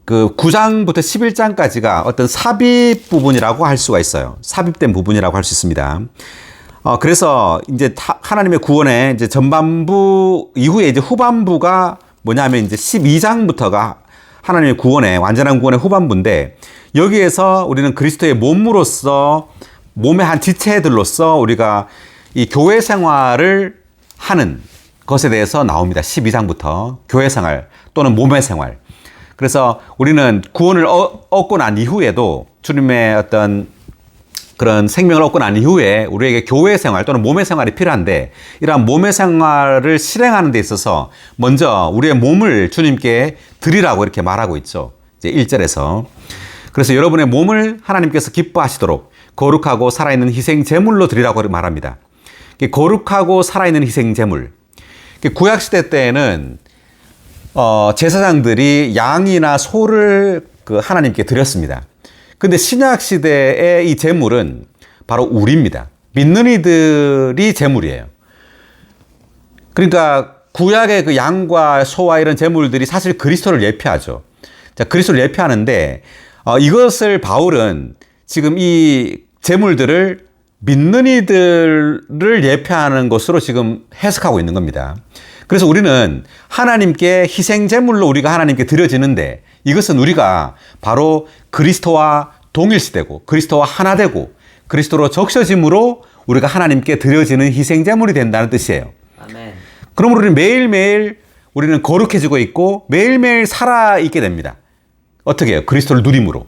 그 9장부터 11장까지가 어떤 삽입 부분이라고 할 수가 있어요. 삽입된 부분이라고 할 수 있습니다. 그래서 이제 하나님의 구원의 이제 전반부 이후에 이제 후반부가 뭐냐면 이제 12장부터가 하나님의 구원의 완전한 구원의 후반부인데, 여기에서 우리는 그리스도의 몸으로서 몸의 한 지체들로서 우리가 이 교회 생활을 하는 것에 대해서 나옵니다. 12장부터 교회 생활 또는 몸의 생활. 그래서 우리는 구원을 얻고 난 이후에도 주님의 어떤 그런 생명을 얻고 난 이후에 우리에게 교회 생활 또는 몸의 생활이 필요한데, 이러한 몸의 생활을 실행하는 데 있어서 먼저 우리의 몸을 주님께 드리라고 이렇게 말하고 있죠. 이제 1절에서. 그래서 여러분의 몸을 하나님께서 기뻐하시도록 거룩하고 살아있는 희생 제물로 드리라고 말합니다. 거룩하고 살아있는 희생 제물. 구약시대 때에는 제사장들이 양이나 소를 그 하나님께 드렸습니다. 근데 신약 시대의 이 제물은 바로 우리입니다. 믿는 이들이 제물이에요. 그러니까 구약의 그 양과 소와 이런 제물들이 사실 그리스도를 예표하죠. 자, 그리스도를 예표하는데 이것을 바울은 지금 이 제물들을 믿는 이들을 예표하는 것으로 지금 해석하고 있는 겁니다. 그래서 우리는 하나님께 희생 제물로 우리가 하나님께 드려지는데 이것은 우리가 바로 그리스도와 동일시되고 그리스도와 하나 되고 그리스도로 적셔짐으로 우리가 하나님께 드려지는 희생 제물이 된다는 뜻이에요. 아멘. 그러므로 우리는 매일매일 우리는 거룩해지고 있고 매일매일 살아있게 됩니다. 어떻게 해요? 그리스도를 누림으로.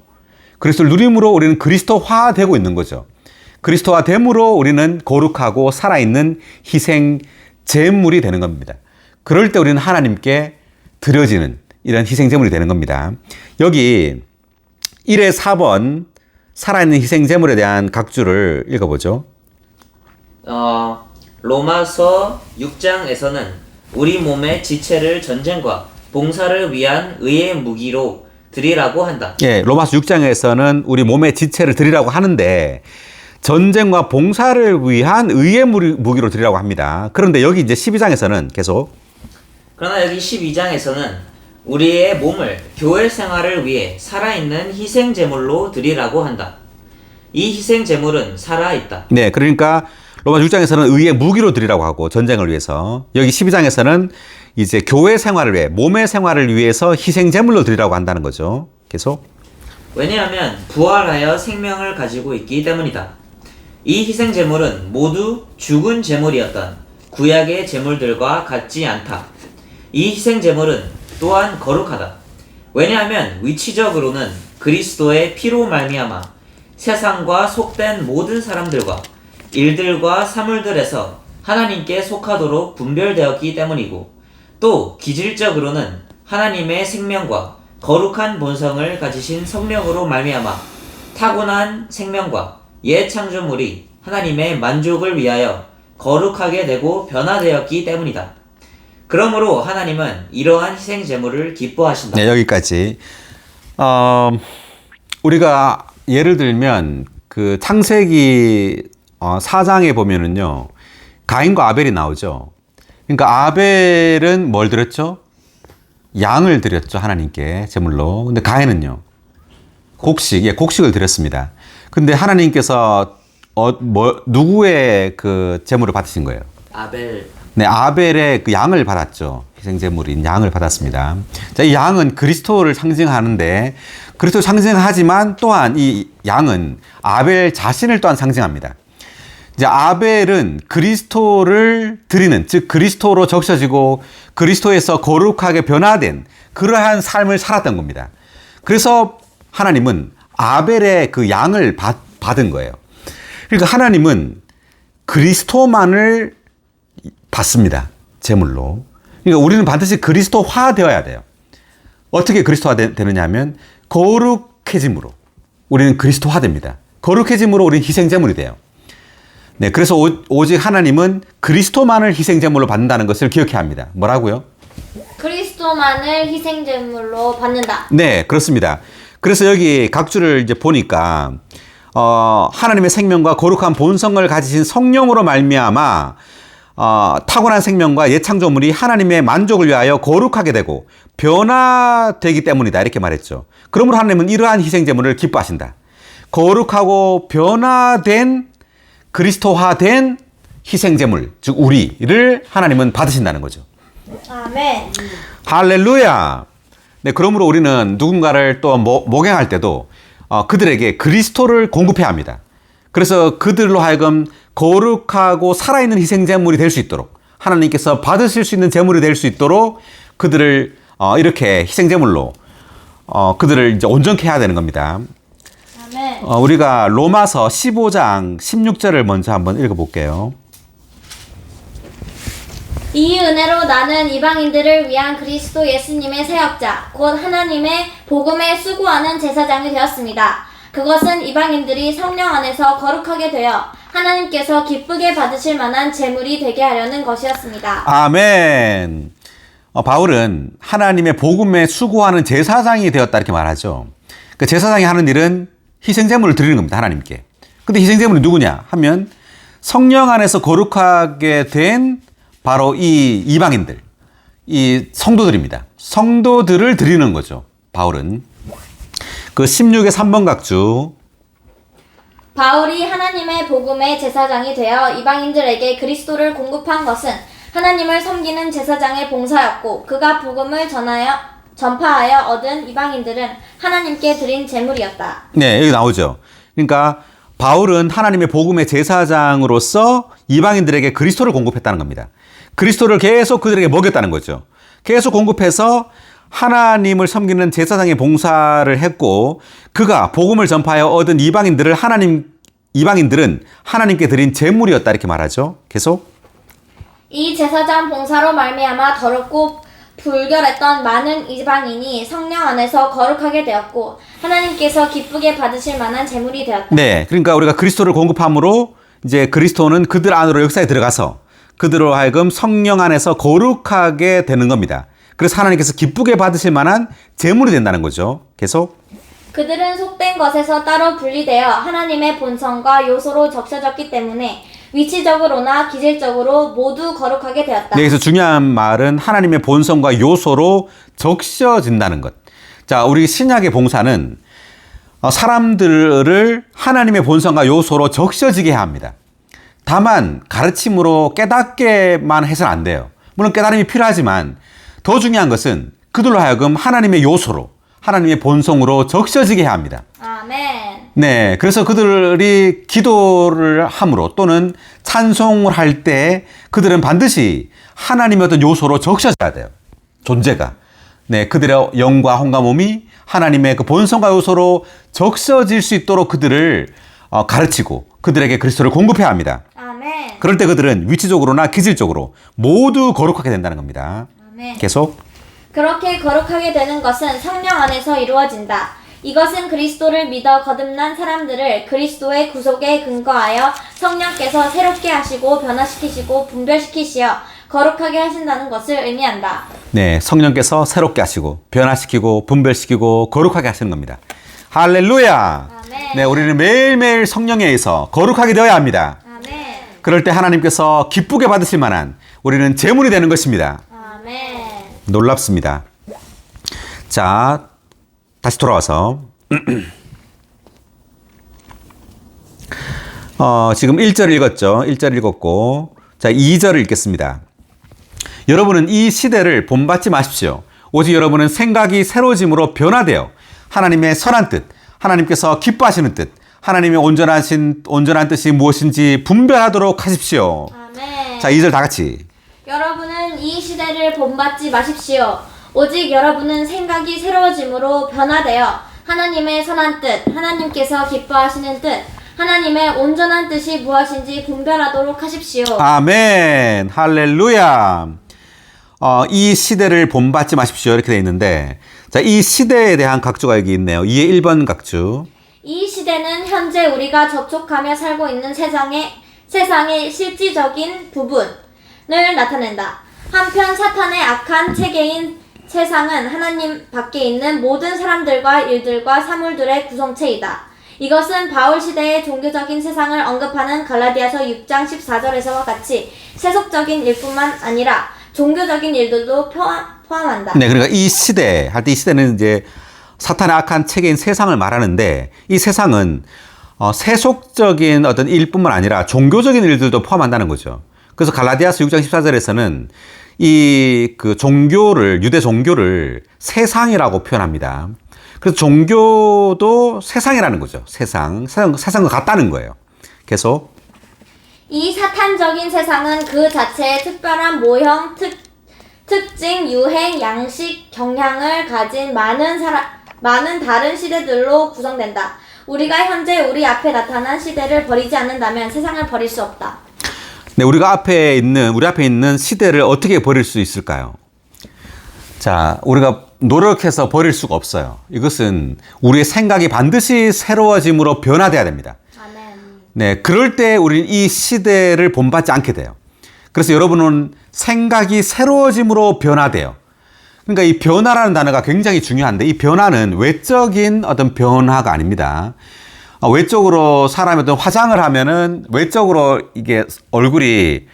그리스도를 누림으로 우리는 그리스도화되고 있는 거죠. 그리스도화됨으로 우리는 거룩하고 살아있는 희생 제물이 되는 겁니다. 그럴 때 우리는 하나님께 드려지는 이런 희생 제물이 되는 겁니다. 여기 1회 4번 살아있는 희생 제물에 대한 각주를 읽어보죠. 로마서 6장에서는 우리 몸의 지체를 전쟁과 봉사를 위한 의의 무기로 드리라고 한다. 예, 로마서 6장에서는 우리 몸의 지체를 드리라고 하는데 전쟁과 봉사를 위한 의의 무기로 드리라고 합니다. 그런데 여기 이제 12장에서는 계속 그러나 여기 12장에서는 우리의 몸을 교회 생활을 위해 살아있는 희생 제물로 드리라고 한다. 이 희생 제물은 살아있다. 네, 그러니까 로마 6장에서는 의의 무기로 드리라고 하고 전쟁을 위해서 여기 12장에서는 이제 교회 생활을 위해 몸의 생활을 위해서 희생 제물로 드리라고 한다는 거죠. 계속 왜냐하면 부활하여 생명을 가지고 있기 때문이다. 이 희생 제물은 모두 죽은 제물이었던 구약의 제물들과 같지 않다. 이 희생 제물은 또한 거룩하다. 왜냐하면 위치적으로는 그리스도의 피로 말미암아 세상과 속된 모든 사람들과 일들과 사물들에서 하나님께 속하도록 분별되었기 때문이고 또 기질적으로는 하나님의 생명과 거룩한 본성을 가지신 성령으로 말미암아 타고난 생명과 옛 창조물이 하나님의 만족을 위하여 거룩하게 되고 변화되었기 때문이다. 그러므로 하나님은 이러한 희생 제물을 기뻐하신다. 네, 여기까지. 우리가 예를 들면 그 창세기 4장에 보면은요. 가인과 아벨이 나오죠. 그러니까 아벨은 뭘 드렸죠? 양을 드렸죠. 하나님께 제물로. 근데 가인은요. 곡식을 드렸습니다. 근데 하나님께서 누구의 그 제물을 받으신 거예요? 아벨. 네, 아벨의 그 양을 받았죠. 희생제물인 양을 받았습니다. 자, 이 양은 그리스도를 상징하는데, 그리스도를 상징하지만 또한 이 양은 아벨 자신을 또한 상징합니다. 이제 아벨은 그리스도를 드리는, 즉 그리스도로 적셔지고 그리스도에서 거룩하게 변화된 그러한 삶을 살았던 겁니다. 그래서 하나님은 아벨의 그 양을 받은 거예요. 그러니까 하나님은 그리스도만을 받습니다. 제물로. 그러니까 우리는 반드시 그리스도화 되어야 돼요. 어떻게 그리스도화 되느냐 하면 거룩해짐으로 우리는 그리스도화 됩니다. 거룩해짐으로 우리는 희생제물이 돼요. 네, 그래서 오직 하나님은 그리스도만을 희생제물로 받는다는 것을 기억해야 합니다. 뭐라고요? 그리스도만을 희생제물로 받는다. 네, 그렇습니다. 그래서 여기 각주를 이제 보니까 하나님의 생명과 거룩한 본성을 가지신 성령으로 말미암아 타고난 생명과 옛 창조물이 하나님의 만족을 위하여 거룩하게 되고 변화되기 때문이다 이렇게 말했죠. 그러므로 하나님은 이러한 희생제물을 기뻐하신다. 거룩하고 변화된 그리스도화된 희생제물, 즉 우리를 하나님은 받으신다는 거죠. 아멘. 할렐루야. 네, 그러므로 우리는 누군가를 또 목양할 때도 그들에게 그리스도를 공급해야 합니다. 그래서 그들로 하여금 거룩하고 살아있는 희생제물이 될 수 있도록 하나님께서 받으실 수 있는 제물이 될 수 있도록 그들을 이렇게 희생제물로 그들을 이제 온전케 해야 되는 겁니다. 아멘. 우리가 로마서 15장 16절을 먼저 한번 읽어볼게요. 이 은혜로 나는 이방인들을 위한 그리스도 예수님의 사역자, 곧 하나님의 복음에 수고하는 제사장이 되었습니다. 그것은 이방인들이 성령 안에서 거룩하게 되어 하나님께서 기쁘게 받으실 만한 제물이 되게 하려는 것이었습니다. 아멘. 바울은 하나님의 복음에 수고하는 제사장이 되었다 이렇게 말하죠. 그 제사장이 하는 일은 희생제물을 드리는 겁니다. 하나님께. 근데 희생제물이 누구냐 하면 성령 안에서 거룩하게 된 바로 이 이방인들, 이 성도들입니다. 성도들을 드리는 거죠. 바울은. 그 16의 3번 각주. 바울이 하나님의 복음의 제사장이 되어 이방인들에게 그리스도를 공급한 것은 하나님을 섬기는 제사장의 봉사였고 그가 복음을 전파하여 얻은 이방인들은 하나님께 드린 제물이었다. 네, 여기 나오죠. 그러니까 바울은 하나님의 복음의 제사장으로서 이방인들에게 그리스도를 공급했다는 겁니다. 그리스도를 계속 그들에게 먹였다는 거죠. 계속 공급해서 하나님을 섬기는 제사장의 봉사를 했고 그가 복음을 전파하여 얻은 이방인들은 하나님께 드린 제물이었다 이렇게 말하죠. 계속. 이 제사장 봉사로 말미암아 더럽고 불결했던 많은 이방인이 성령 안에서 거룩하게 되었고 하나님께서 기쁘게 받으실 만한 제물이 되었다. 네, 그러니까 우리가 그리스도를 공급함으로 이제 그리스도는 그들 안으로 역사에 들어가서 그들로 하여금 성령 안에서 거룩하게 되는 겁니다. 그래서 하나님께서 기쁘게 받으실 만한 제물이 된다는 거죠. 계속. 그들은 속된 것에서 따로 분리되어 하나님의 본성과 요소로 적셔졌기 때문에 위치적으로나 기질적으로 모두 거룩하게 되었다. 네, 그래서 중요한 말은 하나님의 본성과 요소로 적셔진다는 것. 자, 우리 신약의 봉사는 사람들을 하나님의 본성과 요소로 적셔지게 해야 합니다. 다만 가르침으로 깨닫게만 해서는 안 돼요. 물론 깨달음이 필요하지만 더 중요한 것은 그들로 하여금 하나님의 요소로, 하나님의 본성으로 적셔지게 해야 합니다. 아멘. 네, 그래서 그들이 기도를 함으로 또는 찬송을 할 때 그들은 반드시 하나님의 어떤 요소로 적셔져야 돼요. 존재가. 네, 그들의 영과 혼과 몸이 하나님의 그 본성과 요소로 적셔질 수 있도록 그들을 가르치고 그들에게 그리스도를 공급해야 합니다. 아멘. 그럴 때 그들은 위치적으로나 기질적으로 모두 거룩하게 된다는 겁니다. 아멘. 계속. 그렇게 거룩하게 되는 것은 성령 안에서 이루어진다. 이것은 그리스도를 믿어 거듭난 사람들을 그리스도의 구속에 근거하여 성령께서 새롭게 하시고 변화시키시고 분별시키시어 거룩하게 하신다는 것을 의미한다. 네, 성령께서 새롭게 하시고 변화시키고 분별시키고 거룩하게 하시는 겁니다. 할렐루야. 아멘. 네, 우리는 매일매일 성령에 의해서 거룩하게 되어야 합니다. 아멘. 그럴 때 하나님께서 기쁘게 받으실 만한 우리는 제물이 되는 것입니다. 아멘. 놀랍습니다. 자, 다시 돌아와서 지금 1절 읽었죠. 1절 읽었고 자 2절을 읽겠습니다. 여러분은 이 시대를 본받지 마십시오. 오직 여러분은 생각이 새로워짐으로 변화되어 하나님의 선한 뜻, 하나님께서 기뻐하시는 뜻, 하나님의 온전한 뜻이 무엇인지 분별하도록 하십시오. 아멘. 자 2절 다 같이. 여러분은 이 시대를 본받지 마십시오. 오직 여러분은 생각이 새로워짐으로 변화되어 하나님의 선한 뜻, 하나님께서 기뻐하시는 뜻, 하나님의 온전한 뜻이 무엇인지 분별하도록 하십시오. 아멘. 할렐루야. 이 시대를 본받지 마십시오. 이렇게 되어 있는데 자, 이 시대에 대한 각주가 여기 있네요. 2의 1번 각주. 이 시대는 현재 우리가 접촉하며 살고 있는 세상의 실질적인 부분을 나타낸다. 한편 사탄의 악한 체계인 세상은 하나님 밖에 있는 모든 사람들과 일들과 사물들의 구성체이다. 이것은 바울 시대의 종교적인 세상을 언급하는 갈라디아서 6장 14절에서와 같이 세속적인 일뿐만 아니라 종교적인 일들도 포함한다. 네, 그러니까 이 시대 할 때 이 시대는 이제 사탄의 악한 체계인 세상을 말하는데 이 세상은 세속적인 어떤 일뿐만 아니라 종교적인 일들도 포함한다는 거죠. 그래서 갈라디아서 6장 14절에서는 이 그 종교를 유대 종교를 세상이라고 표현합니다. 그래서 종교도 세상이라는 거죠. 세상과 같다는 거예요. 계속. 이 사탄적인 세상은 그 자체의 특별한 모형, 특징, 유행, 양식, 경향을 가진 많은 다른 시대들로 구성된다. 우리가 현재 우리 앞에 나타난 시대를 버리지 않는다면 세상을 버릴 수 없다. 네, 우리 앞에 있는 시대를 어떻게 버릴 수 있을까요? 자, 우리가 노력해서 버릴 수가 없어요. 이것은 우리의 생각이 반드시 새로워짐으로 변화돼야 됩니다. 아멘. 네, 그럴 때 우리는 이 시대를 본받지 않게 돼요. 그래서 여러분은 생각이 새로워짐으로 변화돼요. 그러니까 이 변화라는 단어가 굉장히 중요한데 이 변화는 외적인 어떤 변화가 아닙니다. 외적으로 사람이 어떤 화장을 하면은 외적으로 이게 얼굴이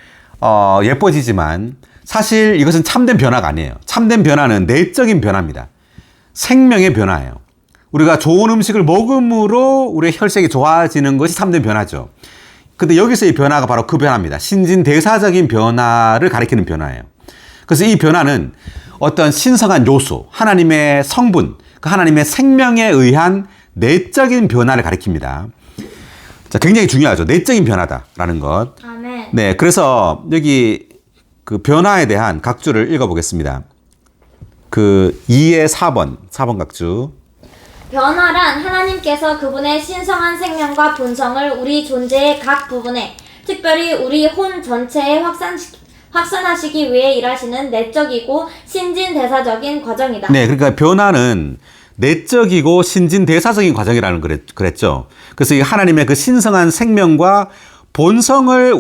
예뻐지지만 사실 이것은 참된 변화가 아니에요. 참된 변화는 내적인 변화입니다. 생명의 변화예요. 우리가 좋은 음식을 먹음으로 우리의 혈색이 좋아지는 것이 참된 변화죠. 근데 여기서 이 변화가 바로 그 변화입니다. 신진대사적인 변화를 가리키는 변화예요. 그래서 이 변화는 어떤 신성한 요소, 하나님의 성분, 그 하나님의 생명에 의한 내적인 변화를 가리킵니다. 자, 굉장히 중요하죠. 내적인 변화다라는 것. 아멘. 네, 그래서 여기 그 변화에 대한 각주를 읽어보겠습니다. 그 2의 4번 각주. 변화란 하나님께서 그분의 신성한 생명과 본성을 우리 존재의 각 부분에, 특별히 우리 혼 전체에 확산하시기 위해 일하시는 내적이고 신진대사적인 과정이다. 네, 그러니까 변화는 내적이고 신진대사적인 과정이라는 그랬죠. 그래서 이 하나님의 그 신성한 생명과 본성을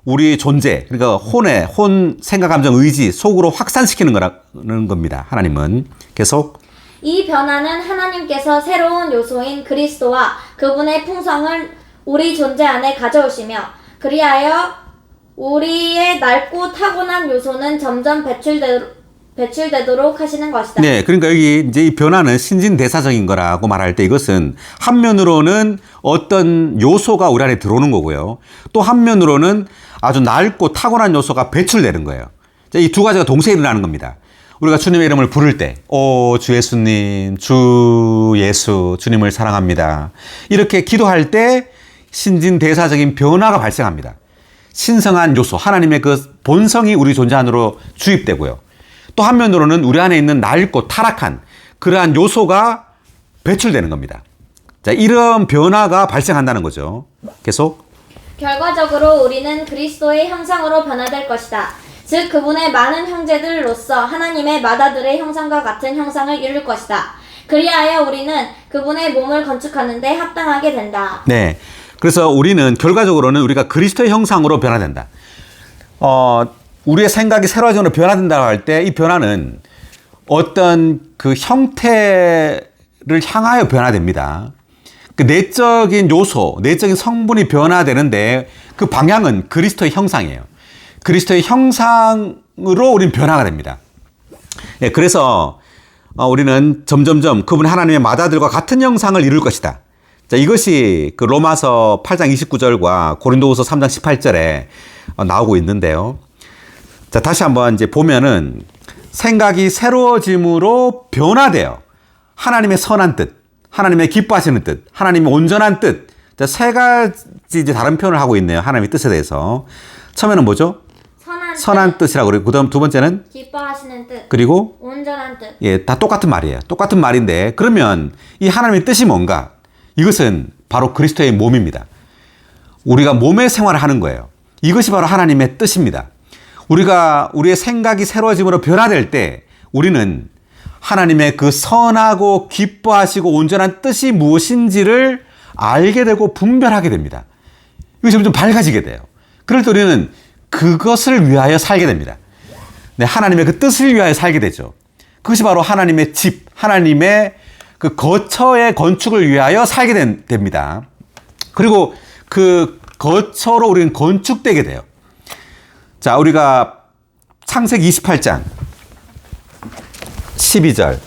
우리 존재, 그러니까 혼, 생각, 감정, 의지 속으로 확산시키는 거라는 겁니다. 하나님은. 계속. 이 변화는 하나님께서 새로운 요소인 그리스도와 그분의 풍성을 우리 존재 안에 가져오시며, 그리하여 우리의 낡고 타고난 요소는 점점 배출되도록 하시는 것이다. 네, 그러니까 여기 이제 이 변화는 신진대사적인 거라고 말할 때 이것은 한면으로는 어떤 요소가 우리 안에 들어오는 거고요. 또 한면으로는 아주 낡고 타고난 요소가 배출되는 거예요. 이 두 가지가 동시에 일어나는 겁니다. 우리가 주님의 이름을 부를 때, 주 예수님, 주 예수, 주님을 사랑합니다. 이렇게 기도할 때 신진대사적인 변화가 발생합니다. 신성한 요소, 하나님의 그 본성이 우리 존재 안으로 주입되고요. 또 한면으로는 우리 안에 있는 낡고 타락한 그러한 요소가 배출되는 겁니다. 자, 이런 변화가 발생한다는 거죠. 계속. 결과적으로 우리는 그리스도의 형상으로 변화될 것이다. 즉 그분의 많은 형제들로서 하나님의 맏아들의 형상과 같은 형상을 이룰 것이다. 그리하여 우리는 그분의 몸을 건축하는 데 합당하게 된다. 네. 그래서 우리는 결과적으로는 우리가 그리스도의 형상으로 변화된다. 우리의 생각이 새로워지는 변화된다고 할 때 이 변화는 어떤 그 형태를 향하여 변화됩니다. 그 내적인 요소, 내적인 성분이 변화되는데 그 방향은 그리스도의 형상이에요. 그리스도의 형상으로 우리는 변화가 됩니다. 예, 그래서 우리는 점점점 그분 하나님의 맏아들과 같은 형상을 이룰 것이다. 자, 이것이 그 로마서 8장 29절과 고린도후서 3장 18절에 나오고 있는데요. 자, 다시 한번 이제 보면은 생각이 새로워짐으로 변화돼요. 하나님의 선한 뜻, 하나님의 기뻐하시는 뜻, 하나님의 온전한 뜻. 자, 세 가지 이제 다른 표현을 하고 있네요. 하나님의 뜻에 대해서. 처음에는 뭐죠? 선한 뜻이라고 그러고, 그 다음 두 번째는 기뻐하시는 뜻, 그리고 온전한 뜻. 예, 다 똑같은 말이에요. 똑같은 말인데, 그러면 이 하나님의 뜻이 뭔가? 이것은 바로 그리스도의 몸입니다. 우리가 몸의 생활을 하는 거예요. 이것이 바로 하나님의 뜻입니다. 우리의 생각이 새로워짐으로 변화될 때 우리는 하나님의 그 선하고 기뻐하시고 온전한 뜻이 무엇인지를 알게 되고 분별하게 됩니다. 이것이 점점 밝아지게 돼요. 그럴 때 우리는 그것을 위하여 살게 됩니다. 네, 하나님의 그 뜻을 위하여 살게 되죠. 그것이 바로 하나님의 집, 하나님의 그 거처의 건축을 위하여 살게 됩니다. 그리고 그 거처로 우리는 건축되게 돼요. 자, 우리가 창세기 28장 12절.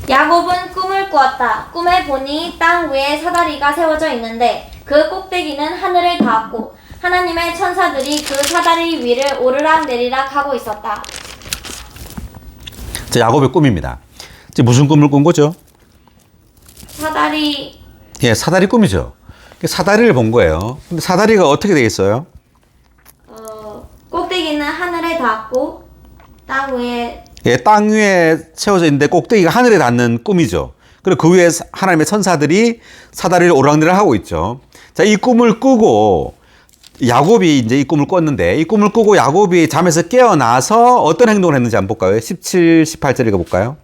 야곱은 꿈을 꾸었다. 꿈에 보니 땅 위에 사다리가 세워져 있는데 그 꼭대기는 하늘을 닿았고 하나님의 천사들이 그 사다리 위를 오르락 내리락 하고 있었다. 자, 야곱의 꿈입니다. 이제 무슨 꿈을 꾼 거죠? 사다리. 예, 사다리 꿈이죠. 사다리를 본 거예요. 근데 사다리가 어떻게 되어 있어요? 꼭대기는 하늘에 닿았고 땅 위에. 예, 땅 위에 세워져 있는데 꼭대기가 하늘에 닿는 꿈이죠. 그리고 그 위에 하나님의 천사들이 사다리를 오르락내리락 하고 있죠. 자, 이 꿈을 꾸고 야곱이 이제 이 꿈을 꿨는데, 이 꿈을 꾸고 야곱이 잠에서 깨어나서 어떤 행동을 했는지 한번 볼까요? 17, 18절 읽어볼까요?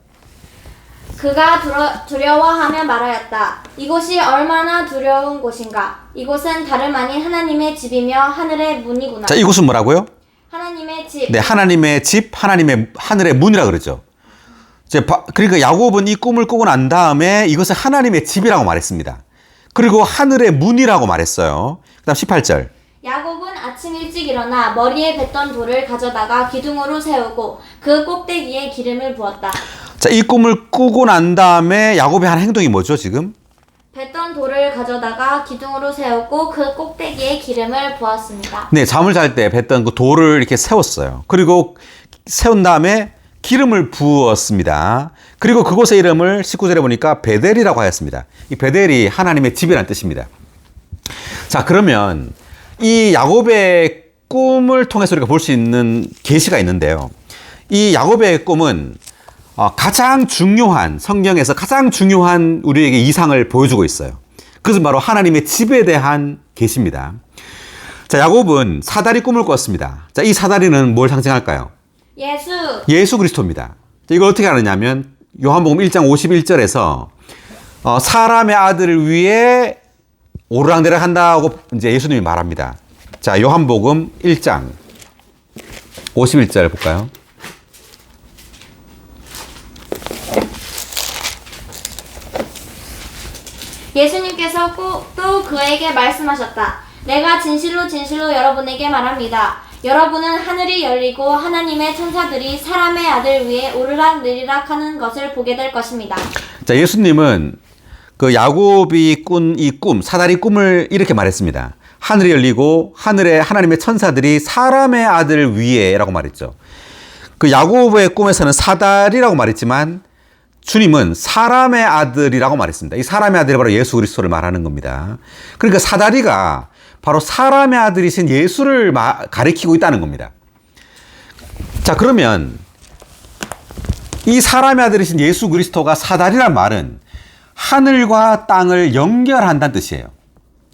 그가 두려워하며 말하였다. 이곳이 얼마나 두려운 곳인가. 이곳은 다름 아닌 하나님의 집이며 하늘의 문이구나. 자, 이곳은 뭐라고요? 하나님의 집. 네, 하나님의 집, 하나님의 하늘의 문이라 그러죠. 그러니까 야곱은 이 꿈을 꾸고 난 다음에 이것을 하나님의 집이라고 말했습니다. 그리고 하늘의 문이라고 말했어요. 그 다음 18절. 야곱은 아침 일찍 일어나 머리에 뱉던 돌을 가져다가 기둥으로 세우고 그 꼭대기에 기름을 부었다. 자, 이 꿈을 꾸고 난 다음에 야곱이 한 행동이 뭐죠, 지금? 뱉던 돌을 가져다가 기둥으로 세우고 그 꼭대기에 기름을 부었습니다. 네, 잠을 잘 때 뱉던 그 돌을 이렇게 세웠어요. 그리고 세운 다음에 기름을 부었습니다. 그리고 그곳의 이름을 19절에 보니까 베델이라고 하였습니다. 이 베델이 하나님의 집이라는 뜻입니다. 자, 그러면 이 야곱의 꿈을 통해서 우리가 볼 수 있는 계시가 있는데요. 이 야곱의 꿈은 가장 중요한, 성경에서 가장 중요한 우리에게 이상을 보여주고 있어요. 그것은 바로 하나님의 집에 대한 계시입니다. 자, 야곱은 사다리 꿈을 꿨습니다. 자, 이 사다리는 뭘 상징할까요? 예수 그리스도입니다. 자, 이걸 어떻게 하느냐면 요한복음 1장 51절에서 사람의 아들을 위해 오르락내락 한다고 이제 예수님이 말합니다. 자, 요한복음 1장 51절 볼까요? 예수님께서 또 그에게 말씀하셨다. 내가 진실로 진실로 여러분에게 말합니다. 여러분은 하늘이 열리고 하나님의 천사들이 사람의 아들 위에 오르락내리락 하는 것을 보게 될 것입니다. 자, 예수님은 그 야곱이 꾼 이 꿈, 사다리 꿈을 이렇게 말했습니다. 하늘이 열리고 하늘에 하나님의 천사들이 사람의 아들 위에라고 말했죠. 그 야곱의 꿈에서는 사다리라고 말했지만 주님은 사람의 아들이라고 말했습니다. 이 사람의 아들이 바로 예수 그리스도를 말하는 겁니다. 그러니까 사다리가 바로 사람의 아들이신 예수를 가리키고 있다는 겁니다. 자, 그러면 이 사람의 아들이신 예수 그리스도가 사다리란 말은 하늘과 땅을 연결한다는 뜻이에요.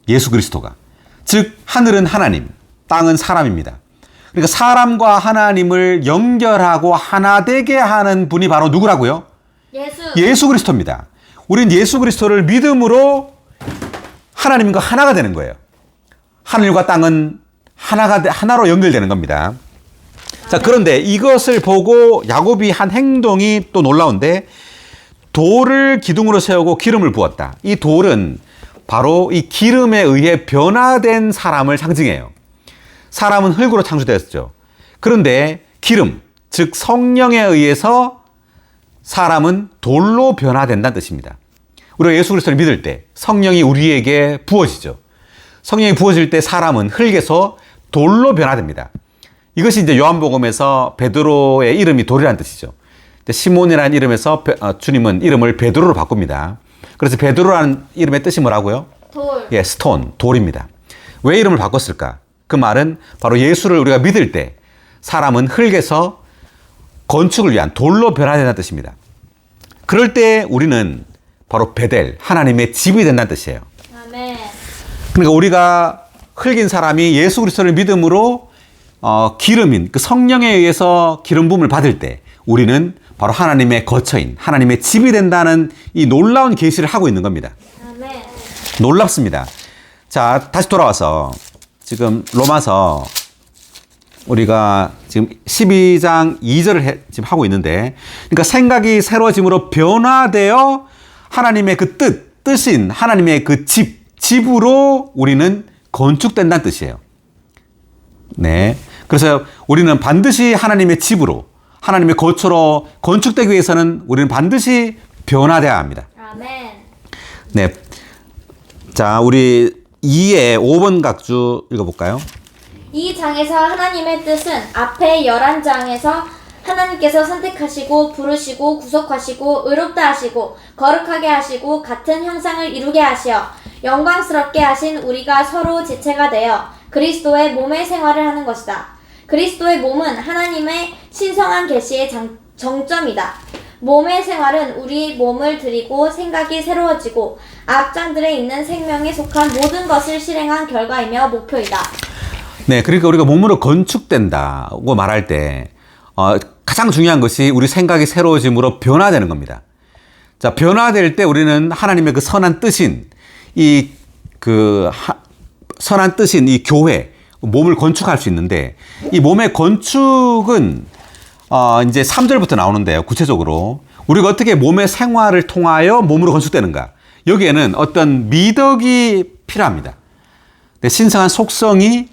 예수 그리스도가. 즉 하늘은 하나님, 땅은 사람입니다. 그러니까 사람과 하나님을 연결하고 하나 되게 하는 분이 바로 누구라고요? 예수 그리스도입니다. 우린 예수 그리스도를 믿음으로 하나님과 하나가 되는 거예요. 하늘과 땅은 하나로 연결되는 겁니다. 자, 그런데 이것을 보고 야곱이 한 행동이 또 놀라운데 돌을 기둥으로 세우고 기름을 부었다. 이 돌은 바로 이 기름에 의해 변화된 사람을 상징해요. 사람은 흙으로 창조되었죠. 그런데 기름, 즉 성령에 의해서 사람은 돌로 변화된다는 뜻입니다. 우리가 예수 그리스도를 믿을 때 성령이 우리에게 부어지죠. 성령이 부어질 때 사람은 흙에서 돌로 변화됩니다. 이것이 이제 요한복음에서 베드로의 이름이 돌이라는 뜻이죠. 시몬이라는 이름에서 주님은 이름을 베드로로 바꿉니다. 그래서 베드로라는 이름의 뜻이 뭐라고요? 돌. 예, 스톤, 돌입니다. 왜 이름을 바꿨을까? 그 말은 바로 예수를 우리가 믿을 때 사람은 흙에서 건축을 위한 돌로 변화된다는 뜻입니다. 그럴 때 우리는 바로 베델, 하나님의 집이 된다는 뜻이에요. 아멘. 그러니까 우리가 흙인 사람이 예수 그리스도를 믿음으로 기름인 그 성령에 의해서 기름 부음을 받을 때 우리는 바로 하나님의 거처인 하나님의 집이 된다는 이 놀라운 계시를 하고 있는 겁니다. 아멘. 놀랍습니다. 자, 다시 돌아와서 지금 로마서 우리가 지금 12장 2절을 지금 하고 있는데, 그러니까 생각이 새로워짐으로 변화되어 하나님의 그 뜻인 하나님의 그 집으로 우리는 건축된다는 뜻이에요. 네. 그래서 우리는 반드시 하나님의 집으로, 하나님의 거처로 건축되기 위해서는 우리는 반드시 변화되어야 합니다. 아멘. 네. 자, 우리 2의 5번 각주 읽어볼까요? 이 장에서 하나님의 뜻은 앞에 11장에서 하나님께서 선택하시고 부르시고 구속하시고 의롭다 하시고 거룩하게 하시고 같은 형상을 이루게 하시어 영광스럽게 하신 우리가 서로 지체가 되어 그리스도의 몸의 생활을 하는 것이다. 그리스도의 몸은 하나님의 신성한 계시의 정점이다. 몸의 생활은 우리 몸을 드리고 생각이 새로워지고 앞장들에 있는 생명에 속한 모든 것을 실행한 결과이며 목표이다. 네, 그러니까 우리가 몸으로 건축된다고 말할 때 가장 중요한 것이 우리 생각이 새로워짐으로 변화되는 겁니다. 자, 변화될 때 우리는 하나님의 그 선한 뜻인 이 교회, 몸을 건축할 수 있는데, 이 몸의 건축은 이제 3절부터 나오는데요. 구체적으로 우리가 어떻게 몸의 생활을 통하여 몸으로 건축되는가? 여기에는 어떤 미덕이 필요합니다. 신성한 속성이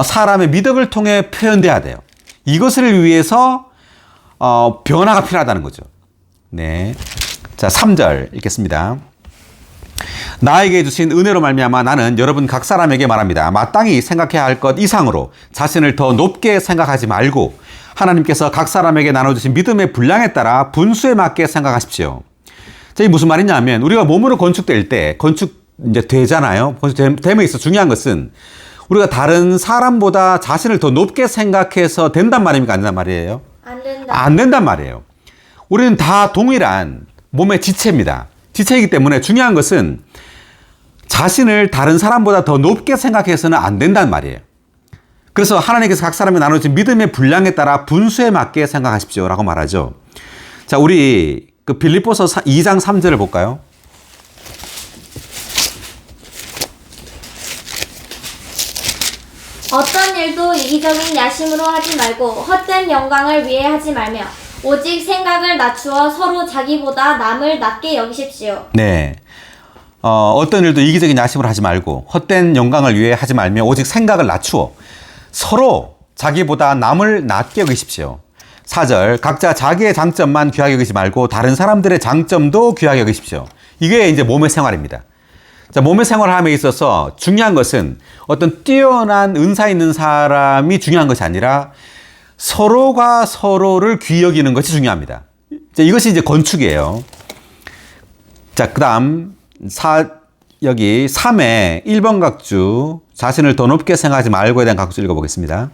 사람의 미덕을 통해 표현돼야 돼요. 이것을 위해서 변화가 필요하다는 거죠. 네. 자, 3절 읽겠습니다. 나에게 주신 은혜로 말미암아 나는 여러분 각 사람에게 말합니다. 마땅히 생각해야 할 것 이상으로 자신을 더 높게 생각하지 말고 하나님께서 각 사람에게 나눠주신 믿음의 분량에 따라 분수에 맞게 생각하십시오. 자, 이게 무슨 말이냐면 우리가 몸으로 건축될 때 건축 이제 되잖아요. 건축됨에 있어 중요한 것은 우리가 다른 사람보다 자신을 더 높게 생각해서 된단 말입니까? 안 된단 말이에요? 안 된다. 안 된단 말이에요. 우리는 다 동일한 몸의 지체입니다. 지체이기 때문에 중요한 것은 자신을 다른 사람보다 더 높게 생각해서는 안 된단 말이에요. 그래서 하나님께서 각 사람이 나눠진 믿음의 분량에 따라 분수에 맞게 생각하십시오 라고 말하죠. 자, 우리 그 빌립보서 2장 3절을 볼까요? 어떤 일도 이기적인 야심으로 하지 말고 헛된 영광을 위해 하지 말며 오직 생각을 낮추어 서로 자기보다 남을 낮게 여기십시오. 네. 어떤 일도 이기적인 야심을 하지 말고 헛된 영광을 위해 하지 말며 오직 생각을 낮추어 서로 자기보다 남을 낮게 여기십시오. 4절 각자 자기의 장점만 귀하게 여기지 말고 다른 사람들의 장점도 귀하게 여기십시오. 이게 이제 몸의 생활입니다. 자, 몸의 생활함에 있어서 중요한 것은 어떤 뛰어난 은사 있는 사람이 중요한 것이 아니라 서로가 서로를 귀히 여기는 것이 중요합니다. 자, 이것이 이제 건축이에요. 자, 그 다음 여기 3의 1번 각주 자신을 더 높게 생각하지 말고에 대한 각주 읽어보겠습니다.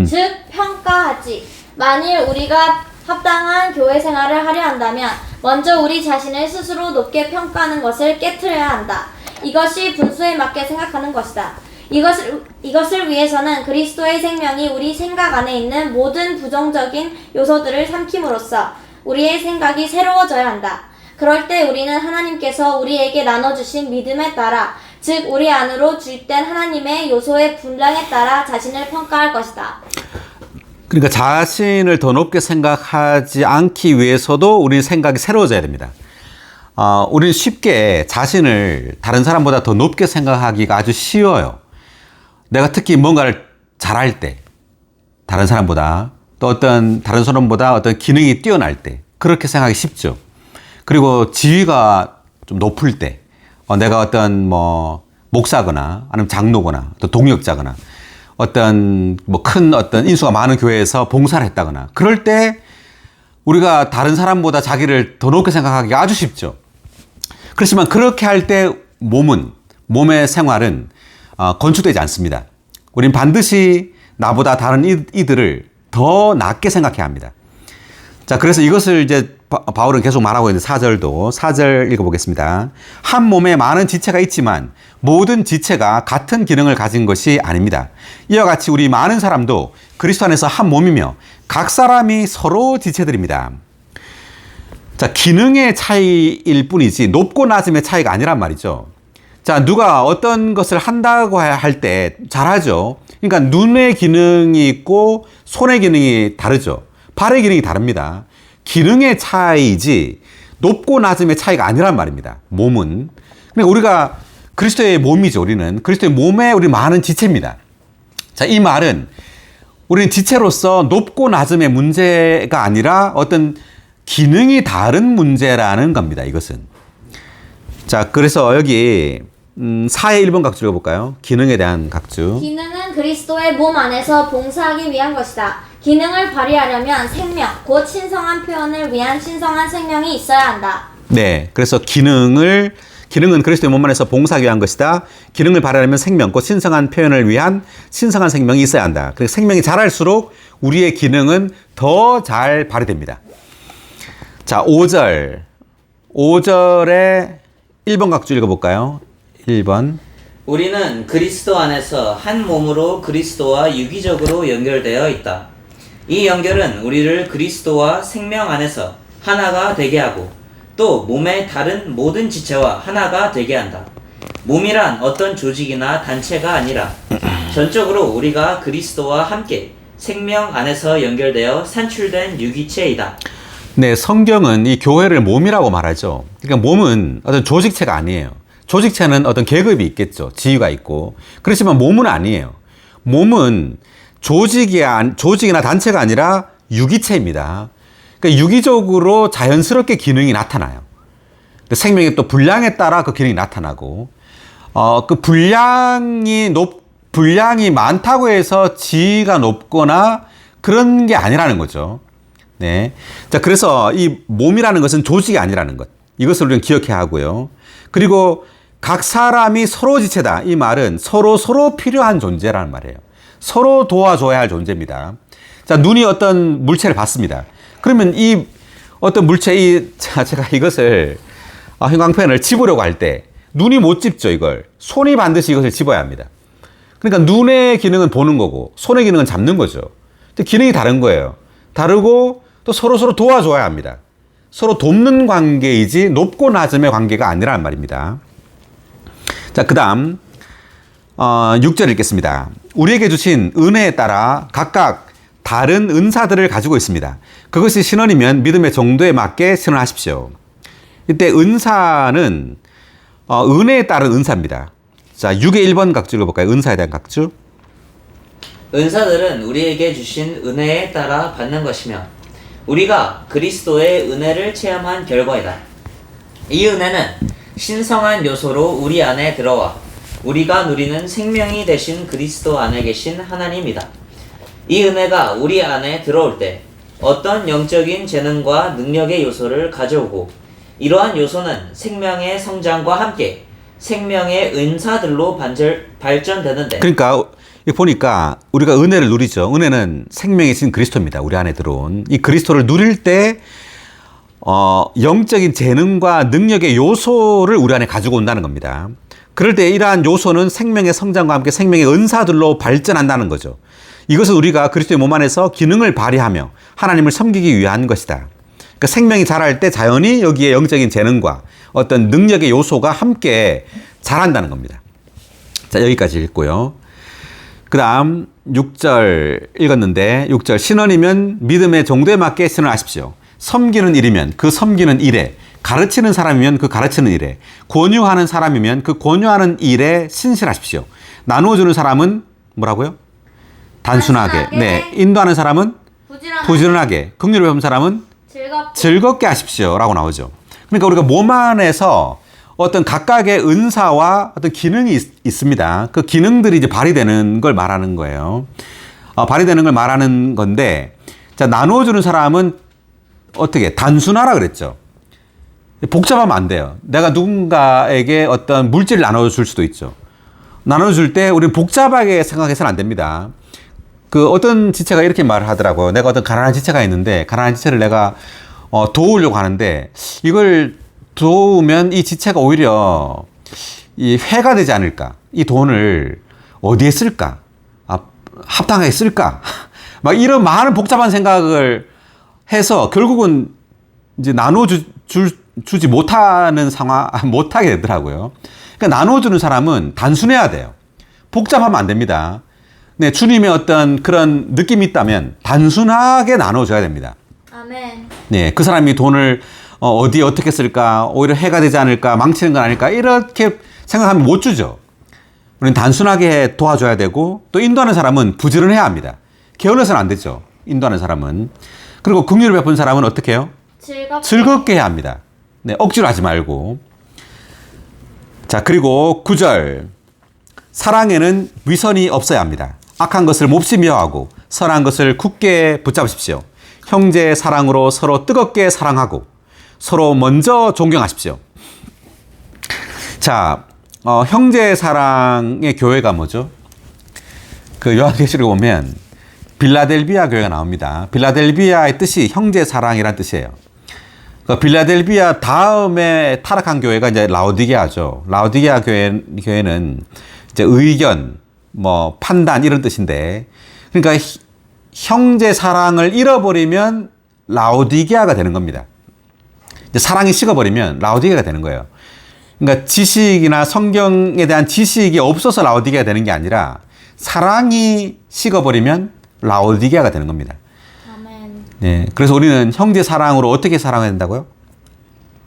즉 평가하지. 만일 우리가 합당한 교회 생활을 하려 한다면 먼저 우리 자신을 스스로 높게 평가하는 것을 깨트려야 한다. 이것이 분수에 맞게 생각하는 것이다. 이것을 위해서는 그리스도의 생명이 우리 생각 안에 있는 모든 부정적인 요소들을 삼킴으로써 우리의 생각이 새로워져야 한다. 그럴 때 우리는 하나님께서 우리에게 나눠주신 믿음에 따라 즉 우리 안으로 주입된 하나님의 요소의 분량에 따라 자신을 평가할 것이다. 그러니까 자신을 더 높게 생각하지 않기 위해서도 우리는 생각이 새로워져야 됩니다. 우리는 쉽게 자신을 다른 사람보다 더 높게 생각하기가 아주 쉬워요. 내가 특히 뭔가를 잘할 때, 다른 사람보다 또 어떤 다른 사람보다 어떤 기능이 뛰어날 때 그렇게 생각하기 쉽죠. 그리고 지위가 좀 높을 때, 내가 어떤 뭐 목사거나 아니면 장로거나 또 동역자거나 어떤 뭐 큰 어떤 인수가 많은 교회에서 봉사를 했다거나 그럴 때 우리가 다른 사람보다 자기를 더 높게 생각하기가 아주 쉽죠. 그렇지만 그렇게 할 때 몸의 생활은 건축되지 않습니다. 우린 반드시 나보다 다른 이들을 더 낮게 생각해야 합니다. 자, 그래서 이것을 이제 바울은 계속 말하고 있는 4절 읽어보겠습니다. 한 몸에 많은 지체가 있지만 모든 지체가 같은 기능을 가진 것이 아닙니다. 이와 같이 우리 많은 사람도 그리스도 안에서 한 몸이며 각 사람이 서로 지체들입니다. 자, 기능의 차이일 뿐이지 높고 낮음의 차이가 아니란 말이죠. 자, 누가 어떤 것을 한다고 할 때 잘하죠. 그러니까 눈의 기능이 있고 손의 기능이 다르죠. 발의 기능이 다릅니다. 기능의 차이지 높고 낮음의 차이가 아니란 말입니다. 몸은. 그러니까 우리가 그리스도의 몸이죠. 우리는 그리스도의 몸에 우리 많은 지체입니다. 자, 이 말은 우리는 지체로서 높고 낮음의 문제가 아니라 어떤 기능이 다른 문제라는 겁니다. 이것은. 자, 그래서 여기 4의 1번 각주 읽어볼까요? 기능에 대한 각주. 기능은 그리스도의 몸 안에서 봉사하기 위한 것이다. 기능을 발휘하려면 생명, 곧 신성한 표현을 위한 신성한 생명이 있어야 한다. 네, 그래서 기능은 그리스도의 몸 안에서 봉사하기 위한 것이다. 기능을 발휘하려면 생명, 곧 신성한 표현을 위한 신성한 생명이 있어야 한다. 그래서 생명이 자랄수록 우리의 기능은 더 잘 발휘됩니다. 자, 5절에 1번 각주 읽어볼까요? 1번. 우리는 그리스도 안에서 한 몸으로 그리스도와 유기적으로 연결되어 있다. 이 연결은 우리를 그리스도와 생명 안에서 하나가 되게 하고 또 몸의 다른 모든 지체와 하나가 되게 한다. 몸이란 어떤 조직이나 단체가 아니라 전적으로 우리가 그리스도와 함께 생명 안에서 연결되어 산출된 유기체이다. 네, 성경은 이 교회를 몸이라고 말하죠. 그러니까 몸은 어떤 조직체가 아니에요. 조직체는 어떤 계급이 있겠죠. 지위가 있고. 그렇지만 몸은 아니에요. 몸은 조직이나 단체가 아니라 유기체입니다. 그러니까 유기적으로 자연스럽게 기능이 나타나요. 생명의 또 분량에 따라 그 기능이 나타나고, 그 분량이 많다고 해서 지위가 높거나 그런 게 아니라는 거죠. 네. 자, 그래서 이 몸이라는 것은 조직이 아니라는 것. 이것을 우리는 기억해야 하고요. 그리고 각 사람이 서로 지체다. 이 말은 서로 필요한 존재라는 말이에요. 서로 도와줘야 할 존재입니다. 자, 눈이 어떤 물체를 봤습니다. 그러면 이 어떤 물체, 제가 이것을, 형광펜을 집으려고 할 때, 눈이 못 집죠, 이걸. 손이 반드시 이것을 집어야 합니다. 그러니까 눈의 기능은 보는 거고, 손의 기능은 잡는 거죠. 기능이 다른 거예요. 다르고, 또 서로 도와줘야 합니다. 서로 돕는 관계이지, 높고 낮음의 관계가 아니라는 말입니다. 자, 그 다음, 6절 읽겠습니다. 우리에게 주신 은혜에 따라 각각 다른 은사들을 가지고 있습니다. 그것이 신원이면 믿음의 정도에 맞게 신원하십시오. 이때 은사는 은혜에 따른 은사입니다. 자, 6의 1번 각주 읽어볼까요? 은사에 대한 각주. 은사들은 우리에게 주신 은혜에 따라 받는 것이며 우리가 그리스도의 은혜를 체험한 결과이다. 이 은혜는 신성한 요소로 우리 안에 들어와 우리가 누리는 생명이 되신 그리스도 안에 계신 하나님이다. 이 은혜가 우리 안에 들어올 때 어떤 영적인 재능과 능력의 요소를 가져오고 이러한 요소는 생명의 성장과 함께 생명의 은사들로 발전되는데 그러니까 보니까 우리가 은혜를 누리죠. 은혜는 생명이신 그리스도입니다. 우리 안에 들어온 이 그리스도를 누릴 때 영적인 재능과 능력의 요소를 우리 안에 가지고 온다는 겁니다. 그럴 때 이러한 요소는 생명의 성장과 함께 생명의 은사들로 발전한다는 거죠. 이것은 우리가 그리스도의 몸 안에서 기능을 발휘하며 하나님을 섬기기 위한 것이다. 그러니까 생명이 자랄 때 자연히 여기에 영적인 재능과 어떤 능력의 요소가 함께 자란다는 겁니다. 자, 여기까지 읽고요. 그 다음 6절 읽었는데 6절 신원이면 믿음의 정도에 맞게 신원하십시오. 섬기는 일이면 그 섬기는 일에, 가르치는 사람이면 그 가르치는 일에, 권유하는 사람이면 그 권유하는 일에 신실하십시오. 나누어주는 사람은 뭐라고요? 단순하게. 네, 인도하는 사람은 부지런하게. 긍휼을 베푼 사람은 즐겁게 하십시오. 라고 나오죠. 그러니까 우리가 몸 안에서 어떤 각각의 은사와 어떤 기능이 있습니다. 그 기능들이 이제 발휘되는 걸 말하는 거예요. 발휘되는 걸 말하는 건데, 자, 나누어주는 사람은 어떻게? 단순하라 그랬죠. 복잡하면 안 돼요. 내가 누군가에게 어떤 물질을 나눠줄 수도 있죠. 나눠줄 때 우리는 복잡하게 생각해서는 안 됩니다. 그 어떤 지체가 이렇게 말을 하더라고요. 내가 어떤 가난한 지체가 있는데, 가난한 지체를 내가 도우려고 하는데, 이걸 도우면 이 지체가 오히려 이 회가 되지 않을까? 이 돈을 어디에 쓸까? 합당하게 쓸까? 막 이런 많은 복잡한 생각을 해서 결국은 이제 나눠주지 못하는 못하게 되더라고요. 그러니까 나눠주는 사람은 단순해야 돼요. 복잡하면 안 됩니다. 네, 주님의 어떤 그런 느낌이 있다면 단순하게 나눠줘야 됩니다. 아멘. 네, 그 사람이 돈을 어디에 어떻게 쓸까, 오히려 해가 되지 않을까, 망치는 건 아닐까, 이렇게 생각하면 못 주죠. 우리는 단순하게 도와줘야 되고, 또 인도하는 사람은 부지런해야 합니다. 게을러서는 안 되죠. 인도하는 사람은. 그리고 긍휼을 베푼 사람은 어떻게 해요? 즐겁게 해야 합니다. 네, 억지로 하지 말고. 자, 그리고 9절. 사랑에는 위선이 없어야 합니다. 악한 것을 몹시 미워하고 선한 것을 굳게 붙잡으십시오. 형제의 사랑으로 서로 뜨겁게 사랑하고 서로 먼저 존경하십시오. 자, 형제의 사랑의 교회가 뭐죠? 그 요한계시록에 보면 빌라델비아 교회가 나옵니다. 빌라델비아의 뜻이 형제 사랑이란 뜻이에요. 그 빌라델비아 다음에 타락한 교회가 이제 라오디게아죠. 라오디게아 교회는 이제 의견, 판단 이런 뜻인데, 그러니까 형제 사랑을 잃어버리면 라오디게아가 되는 겁니다. 이제 사랑이 식어버리면 라오디게아가 되는 거예요. 그러니까 지식이나 성경에 대한 지식이 없어서 라오디게아가 되는 게 아니라 사랑이 식어버리면 라오디게아가 되는 겁니다. 아멘. 네, 그래서 우리는 형제 사랑으로 어떻게 사랑해야 된다고요?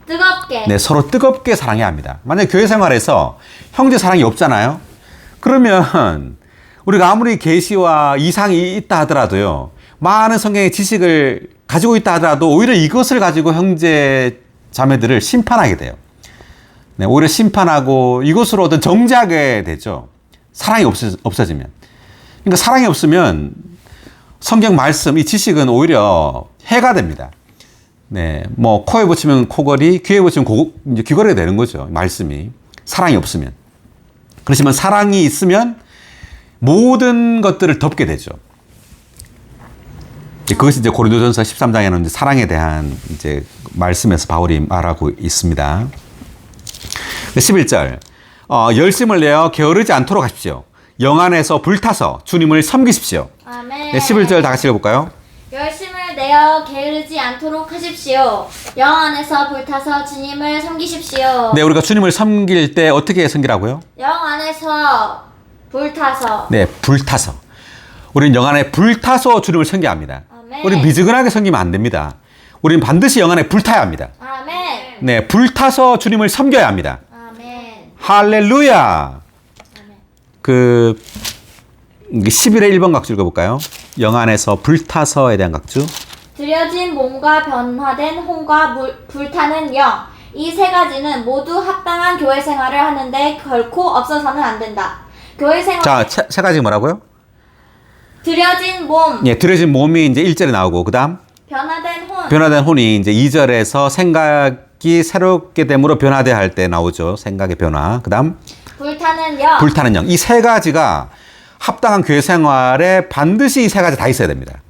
뜨겁게. 네, 서로 뜨겁게 사랑해야 합니다. 만약 교회 생활에서 형제 사랑이 없잖아요. 그러면 우리가 아무리 계시와 이상이 있다 하더라도요. 많은 성경의 지식을 가지고 있다 하더라도 오히려 이것을 가지고 형제 자매들을 심판하게 돼요. 네, 오히려 심판하고 이것으로 어떤 정죄하게 되죠. 사랑이 없어지면. 그러니까 사랑이 없으면 성경 말씀, 이 지식은 오히려 해가 됩니다. 네, 뭐 코에 붙이면 코걸이, 귀에 붙이면 이제 귀걸이가 되는 거죠. 말씀이 사랑이 없으면. 그렇지만 사랑이 있으면 모든 것들을 덮게 되죠. 그것이 이제 고린도전서 13장에는 이제 사랑에 대한 이제 말씀에서 바울이 말하고 있습니다. 11절, 열심을 내어 게으르지 않도록 하십시오. 영 안에서 불타서 주님을 섬기십시오. 아멘. 네, 11절 다 같이 읽어볼까요? 열심을 내어 게으르지 않도록 하십시오. 영 안에서 불타서 주님을 섬기십시오. 네, 우리가 주님을 섬길 때 어떻게 섬기라고요? 영 안에서 불타서. 네, 불타서. 우리는 영 안에 불타서 주님을 섬겨야 합니다. 아멘. 우리는 미지근하게 섬기면 안 됩니다. 우리는 반드시 영 안에 불타야 합니다. 아멘. 네, 불타서 주님을 섬겨야 합니다. 아멘. 할렐루야. 아멘. 그 11의 1번 각주 읽어볼까요? 영 안에서 불타서에 대한 각주. 들여진 몸과 변화된 혼과 불타는 영. 이 세 가지는 모두 합당한 교회 생활을 하는데 결코 없어서는 안 된다. 교회 생활. 자, 세 가지 뭐라고요? 들여진 몸. 예, 들여진 몸이 이제 1절에 나오고, 그 다음 변화된 혼. 변화된 혼이 이제 2절에서 생각이 새롭게 됨으로 변화돼야 할 때 나오죠. 생각의 변화. 그 다음 불타는 영. 불타는 영. 이 세 가지가 합당한 교회 생활에 반드시 이 세 가지 다 있어야 됩니다.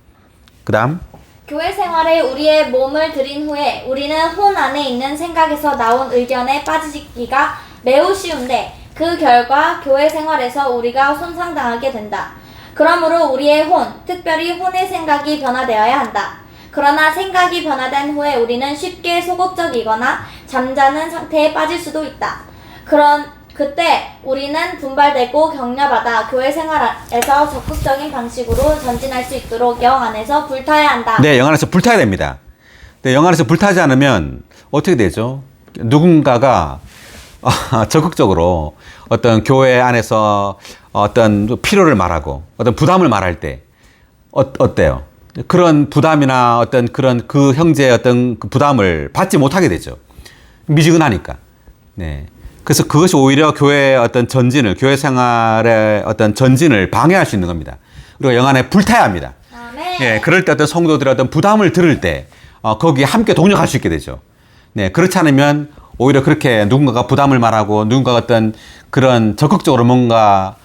그 다음 교회 생활에 우리의 몸을 들인 후에 우리는 혼 안에 있는 생각에서 나온 의견에 빠지기가 매우 쉬운데 그 결과 교회 생활에서 우리가 손상당하게 된다. 그러므로 우리의 혼, 특별히 혼의 생각이 변화되어야 한다. 그러나 생각이 변화된 후에 우리는 쉽게 소극적이거나 잠자는 상태에 빠질 수도 있다. 그때 우리는 분발되고 격려받아 교회 생활에서 적극적인 방식으로 전진할 수 있도록 영 안에서 불타야 한다. 네, 영 안에서 불타야 됩니다. 네, 영 안에서 불타지 않으면 어떻게 되죠? 누군가가 적극적으로 어떤 교회 안에서 어떤 필요를 말하고 어떤 부담을 말할 때 어때요? 그런 부담이나 어떤 그런 그 형제의 어떤 그 부담을 받지 못하게 되죠. 미지근하니까. 네. 그래서 그것이 오히려 교회의 어떤 전진을, 교회 생활의 어떤 전진을 방해할 수 있는 겁니다. 우리가 영 안에 불타야 합니다. 아멘. 예, 그럴 때 어떤 성도들의 어떤 부담을 들을 때, 거기에 함께 동력할 수 있게 되죠. 네, 그렇지 않으면 오히려 그렇게 누군가가 부담을 말하고 누군가가 어떤 그런 적극적으로 뭔가,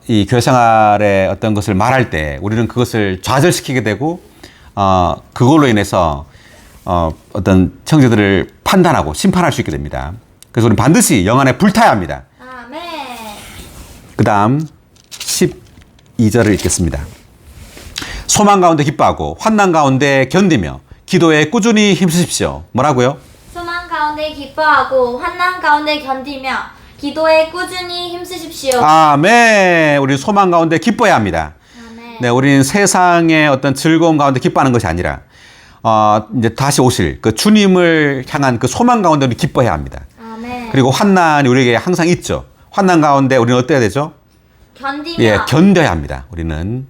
이 교회 생활의 어떤 것을 말할 때 우리는 그것을 좌절시키게 되고, 그걸로 인해서, 어떤 형제들을 판단하고 심판할 수 있게 됩니다. 그래서 우리는 반드시 영 안에 불타야 합니다. 아멘. 그 다음 12절을 읽겠습니다. 소망 가운데 기뻐하고 환난 가운데 견디며 기도에 꾸준히 힘쓰십시오. 뭐라고요? 소망 가운데 기뻐하고 환난 가운데 견디며 기도에 꾸준히 힘쓰십시오. 아멘. 우리 소망 가운데 기뻐해야 합니다. 아멘. 네, 우리는 세상의 어떤 즐거움 가운데 기뻐하는 것이 아니라 이제 다시 오실 그 주님을 향한 그 소망 가운데 우리 기뻐해야 합니다. 아멘. 그리고 환난이 우리에게 항상 있죠. 환난 가운데 우리는 어때야 되죠? 견디며. 예, 견뎌야 합니다. 우리는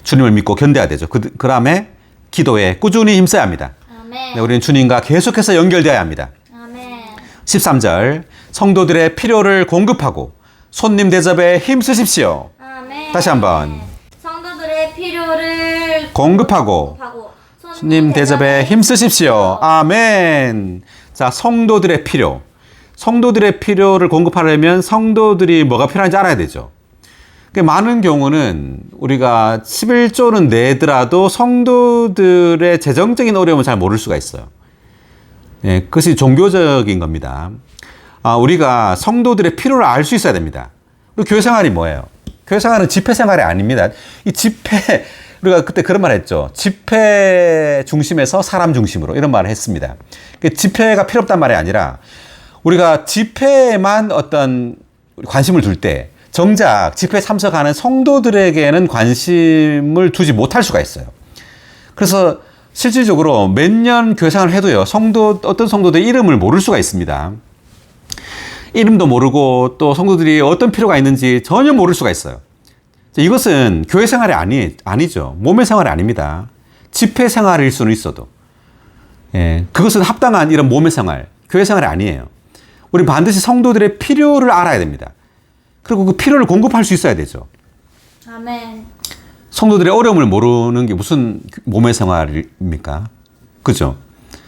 주님을 믿고 견뎌야 되죠. 그 다음에 기도에 꾸준히 힘써야 합니다. 아멘. 네, 우리는 주님과 계속해서 연결되어야 합니다. 아멘. 13절, 성도들의 필요를 공급하고 손님 대접에 힘쓰십시오. 아멘. 다시 한번. 성도들의 필요를 공급하고 손님 대접에 힘쓰십시오. 아멘. 자, 성도들의 필요. 성도들의 필요를 공급하려면 성도들이 뭐가 필요한지 알아야 되죠. 많은 경우는 우리가 11조는 내더라도 성도들의 재정적인 어려움을 잘 모를 수가 있어요. 예, 그것이 종교적인 겁니다. 우리가 성도들의 필요를 알 수 있어야 됩니다. 그리고 교회 생활이 뭐예요? 교회 생활은 집회 생활이 아닙니다. 이 집회, 우리가 그때 그런 말 했죠. 집회 중심에서 사람 중심으로 이런 말을 했습니다. 집회가 필요 없단 말이 아니라 우리가 집회에만 어떤 관심을 둘 때 정작 집회에 참석하는 성도들에게는 관심을 두지 못할 수가 있어요. 그래서 실질적으로 몇 년 교회생활을 해도요, 어떤 성도들의 이름을 모를 수가 있습니다. 이름도 모르고 또 성도들이 어떤 필요가 있는지 전혀 모를 수가 있어요. 이것은 교회 생활이 아니죠. 몸의 생활이 아닙니다. 집회 생활일 수는 있어도. 예, 그것은 합당한 이런 몸의 생활, 교회 생활이 아니에요. 우리 반드시 성도들의 필요를 알아야 됩니다. 그리고 그 필요를 공급할 수 있어야 되죠. 아멘. 성도들의 어려움을 모르는 게 무슨 몸의 생활입니까? 그죠?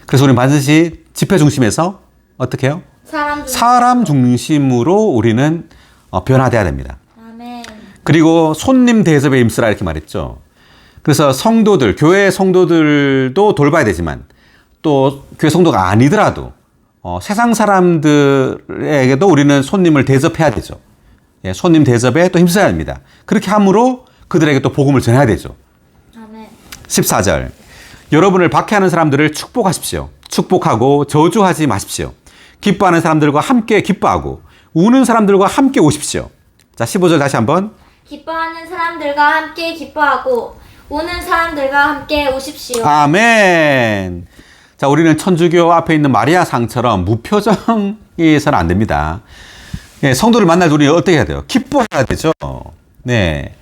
그래서 우리는 반드시 집회 중심에서 어떻게 해요? 사람 중심으로 우리는 변화돼야 됩니다. 아멘. 그리고 손님 대접에 임쓰라 이렇게 말했죠. 그래서 성도들, 교회 성도들도 돌봐야 되지만 또 교회 성도가 아니더라도 세상 사람들에게도 우리는 손님을 대접해야 되죠. 예, 손님 대접에 또 힘써야 합니다. 그렇게 함으로 그들에게 또 복음을 전해야 되죠. 아멘. 14절. 여러분을 박해하는 사람들을 축복하십시오. 축복하고 저주하지 마십시오. 기뻐하는 사람들과 함께 기뻐하고 우는 사람들과 함께 오십시오. 자, 15절 다시 한번. 기뻐하는 사람들과 함께 기뻐하고 우는 사람들과 함께 오십시오. 아멘. 자, 우리는 천주교 앞에 있는 마리아 상처럼 무표정이서는 안 됩니다. 예, 성도를 만날 때 우리는 어떻게 해야 돼요? 기뻐해야 되죠. 네.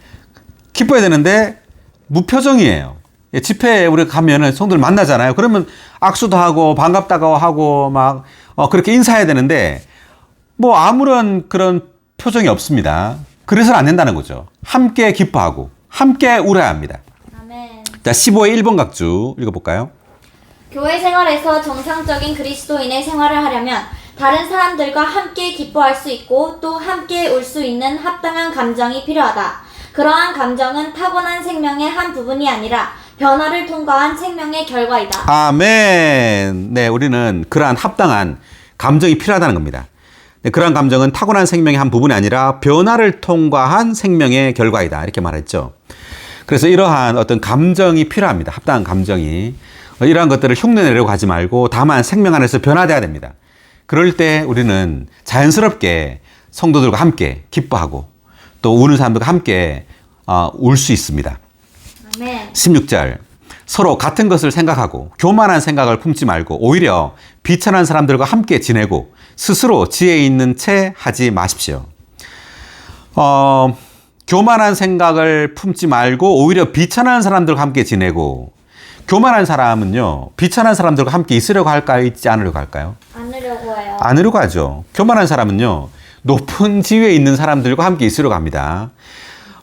기뻐해야 되는데 무표정이에요. 예, 집회에 우리가 가면은 성도를 만나잖아요. 그러면 악수도 하고 반갑다고 하고 막 그렇게 인사해야 되는데 뭐 아무런 그런 표정이 없습니다. 그래서는 안 된다는 거죠. 함께 기뻐하고 함께 울어야 합니다. 아멘. 자, 15의 1번 각주 읽어볼까요? 교회 생활에서 정상적인 그리스도인의 생활을 하려면 다른 사람들과 함께 기뻐할 수 있고 또 함께 울 수 있는 합당한 감정이 필요하다. 그러한 감정은 타고난 생명의 한 부분이 아니라 변화를 통과한 생명의 결과이다. 아멘. 네, 우리는 그러한 합당한 감정이 필요하다는 겁니다. 네, 그러한 감정은 타고난 생명의 한 부분이 아니라 변화를 통과한 생명의 결과이다. 이렇게 말했죠. 그래서 이러한 어떤 감정이 필요합니다. 합당한 감정이. 이러한 것들을 흉내내려고 하지 말고 다만 생명 안에서 변화돼야 됩니다. 그럴 때 우리는 자연스럽게 성도들과 함께 기뻐하고 또 우는 사람들과 함께 울 수 있습니다. 아멘. 16절. 서로 같은 것을 생각하고 교만한 생각을 품지 말고 오히려 비천한 사람들과 함께 지내고 스스로 지혜 있는 채 하지 마십시오. 교만한 생각을 품지 말고 오히려 비천한 사람들과 함께 지내고, 교만한 사람은요, 비천한 사람들과 함께 있으려고 할까요? 있지 않으려고 할까요? 않으려고 해요. 않으려고 하죠. 교만한 사람은요, 높은 지위에 있는 사람들과 함께 있으려고 합니다.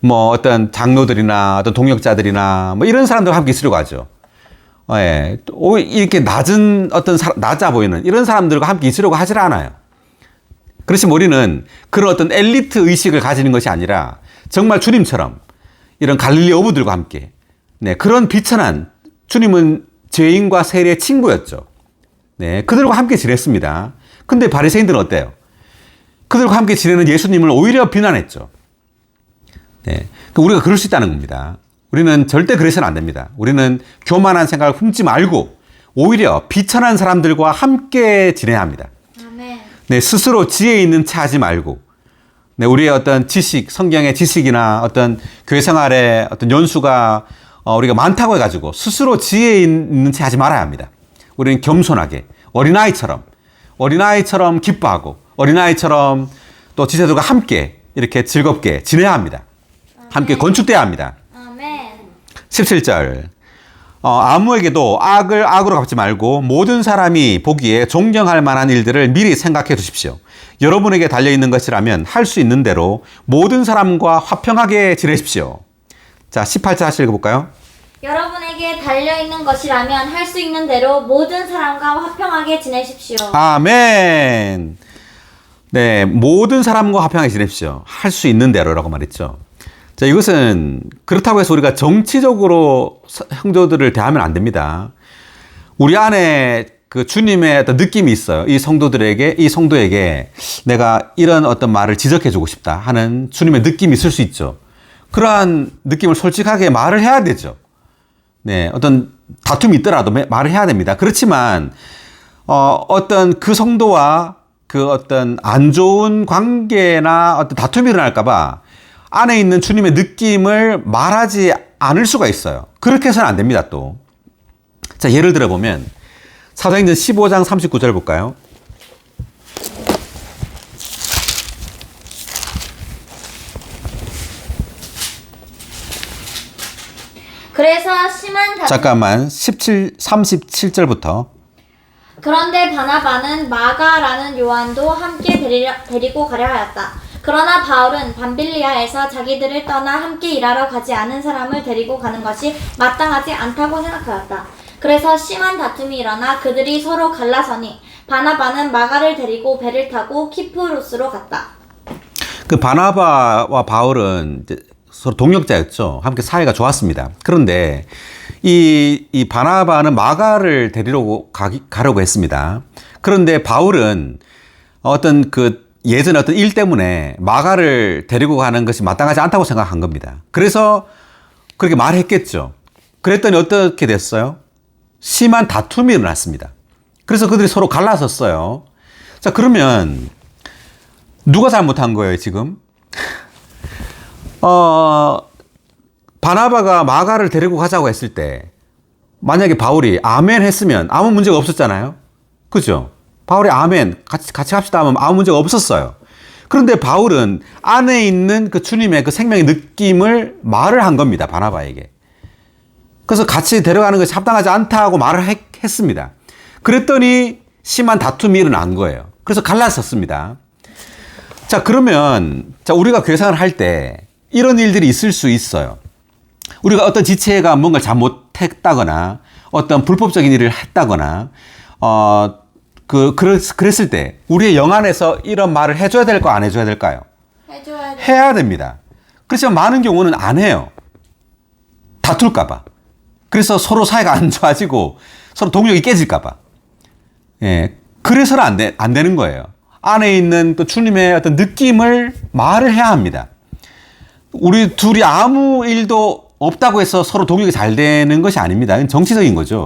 뭐 어떤 장로들이나 어떤 동역자들이나 뭐 이런 사람들과 함께 있으려고 하죠. 예, 이렇게 낮은 어떤 낮아 보이는 이런 사람들과 함께 있으려고 하질 않아요. 그렇지만 우리는 그런 어떤 엘리트 의식을 가지는 것이 아니라 정말 주님처럼 이런 갈릴리 어부들과 함께, 네, 그런 비천한, 주님은 죄인과 세리의 친구였죠. 네, 그들과 함께 지냈습니다. 근데 바리새인들은 어때요? 그들과 함께 지내는 예수님을 오히려 비난했죠. 네, 우리가 그럴 수 있다는 겁니다. 우리는 절대 그래서는 안 됩니다. 우리는 교만한 생각을 품지 말고 오히려 비천한 사람들과 함께 지내야 합니다. 아멘. 네, 스스로 지혜 있는 채 하지 말고, 네, 우리의 어떤 지식, 성경의 지식이나 어떤 교회 생활의 어떤 연수가 우리가 많다고 해가지고 스스로 지혜 있는 채 하지 말아야 합니다. 우리는 겸손하게 어린아이처럼 기뻐하고 어린아이처럼 또 지체들과 함께 이렇게 즐겁게 지내야 합니다. 함께 건축돼야 합니다. 아멘. 17절. 아무에게도 악을 악으로 갚지 말고 모든 사람이 보기에 존경할 만한 일들을 미리 생각해 두십시오. 여러분에게 달려있는 것이라면 할 수 있는 대로 모든 사람과 화평하게 지내십시오. 자, 18절 다시 읽어볼까요? 여러분에게 달려있는 것이라면 할 수 있는 대로 모든 사람과 화평하게 지내십시오. 아멘. 네, 모든 사람과 화평하게 지내십시오. 할 수 있는 대로라고 말했죠. 자, 이것은 그렇다고 해서 우리가 정치적으로 형제들을 대하면 안 됩니다. 우리 안에 그 주님의 어떤 느낌이 있어요. 이 성도에게 내가 이런 어떤 말을 지적해주고 싶다 하는 주님의 느낌이 있을 수 있죠. 그러한 느낌을 솔직하게 말을 해야 되죠. 네, 어떤 다툼이 있더라도 말을 해야 됩니다. 그렇지만 어떤 그 성도와 그 어떤 안 좋은 관계나 어떤 다툼이 일어날까봐 안에 있는 주님의 느낌을 말하지 않을 수가 있어요. 그렇게 해서는 안 됩니다, 또. 자, 예를 들어보면, 사도행전 15장 39절 볼까요? 그래서 심한 다툼. 잠깐만, 37절부터. 그런데 바나바는 마가라는 요한도 함께 데리고 가려 하였다. 그러나 바울은 밤빌리아에서 자기들을 떠나 함께 일하러 가지 않은 사람을 데리고 가는 것이 마땅하지 않다고 생각하였다. 그래서 심한 다툼이 일어나 그들이 서로 갈라서니 바나바는 마가를 데리고 배를 타고 키프로스로 갔다. 그 바나바와 바울은 이제 서로 동역자였죠. 함께 사이가 좋았습니다. 그런데 이 바나바는 마가를 데리러 가려고 했습니다. 그런데 바울은 어떤 그 예전에 어떤 일 때문에 마가를 데리고 가는 것이 마땅하지 않다고 생각한 겁니다. 그래서 그렇게 말했겠죠. 그랬더니 어떻게 됐어요? 심한 다툼이 일어났습니다. 그래서 그들이 서로 갈라섰어요. 자, 그러면 누가 잘못한 거예요, 지금? 바나바가 마가를 데리고 가자고 했을 때 만약에 바울이 아멘 했으면 아무 문제가 없었잖아요. 그죠? 바울이 아멘 같이 갑시다 하면 아무 문제가 없었어요. 그런데 바울은 안에 있는 그 주님의 그 생명의 느낌을 말을 한 겁니다. 바나바에게. 그래서 같이 데려가는 것이 합당하지 않다고 말을 했습니다. 그랬더니 심한 다툼이 일어난 거예요. 그래서 갈라섰습니다. 자, 그러면 우리가 교회생활을 할 때 이런 일들이 있을 수 있어요. 우리가 어떤 지체가 뭔가 잘못했다거나 어떤 불법적인 일을 했다거나 그랬을 때 우리의 영 안에서 이런 말을 해줘야 될까 안 해줘야 될까요? 해줘야 돼. 해야 됩니다. 그렇지만 많은 경우는 안 해요. 다툴까 봐. 그래서 서로 사이가 안 좋아지고 서로 동력이 깨질까 봐. 예, 그래서는 안 되는 거예요. 안에 있는 또 주님의 어떤 느낌을 말을 해야 합니다. 우리 둘이 아무 일도 없다고 해서 서로 동력이 잘 되는 것이 아닙니다. 이건 정치적인 거죠.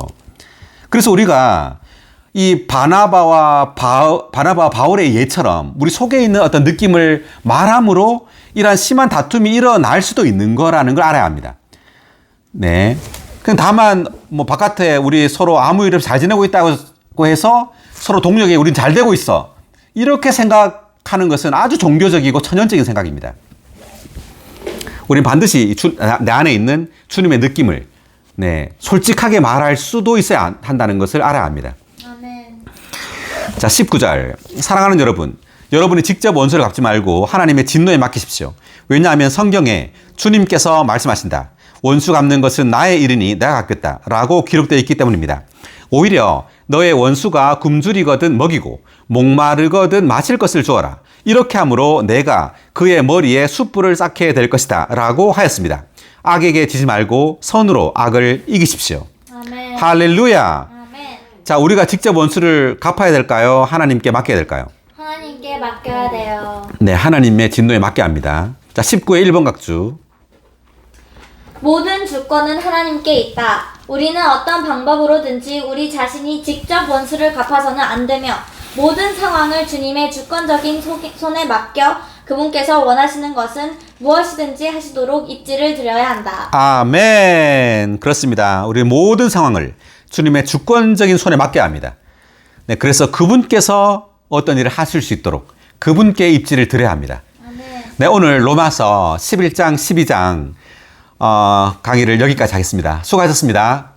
그래서 우리가 이 바나바와 바울의 예처럼 우리 속에 있는 어떤 느낌을 말함으로 이러한 심한 다툼이 일어날 수도 있는 거라는 걸 알아야 합니다. 네. 다만 뭐 바깥에 우리 서로 아무 일 없이 잘 지내고 있다고 해서 서로 동력이 우린 잘 되고 있어. 이렇게 생각하는 것은 아주 종교적이고 천연적인 생각입니다. 우린 반드시 내 안에 있는 주님의 느낌을 솔직하게 말할 수도 있어야 한다는 것을 알아야 합니다. 아멘. 자, 19절. 사랑하는 여러분, 여러분이 직접 원수를 갚지 말고 하나님의 진노에 맡기십시오. 왜냐하면 성경에 주님께서 말씀하신다. 원수 갚는 것은 나의 일이니 내가 갚겠다 라고 기록되어 있기 때문입니다. 오히려 너의 원수가 굶주리거든 먹이고 목마르거든 마실 것을 주어라. 이렇게 함으로 내가 그의 머리에 숯불을 쌓게 될 것이다 라고 하였습니다. 악에게 지지 말고 선으로 악을 이기십시오. 아멘. 할렐루야. 아멘. 자, 우리가 직접 원수를 갚아야 될까요? 하나님께 맡겨야 될까요? 하나님께 맡겨야 돼요. 네, 하나님의 진노에 맡겨야 합니다. 자, 19의 1번 각주. 모든 주권은 하나님께 있다. 우리는 어떤 방법으로든지 우리 자신이 직접 원수를 갚아서는 안 되며 모든 상황을 주님의 주권적인 손에 맡겨 그분께서 원하시는 것은 무엇이든지 하시도록 입지를 드려야 한다. 아멘. 그렇습니다. 우리 모든 상황을 주님의 주권적인 손에 맡겨야 합니다. 네, 그래서 그분께서 어떤 일을 하실 수 있도록 그분께 입지를 드려야 합니다. 아멘. 네, 오늘 로마서 11장, 12장 강의를 여기까지 하겠습니다. 수고하셨습니다.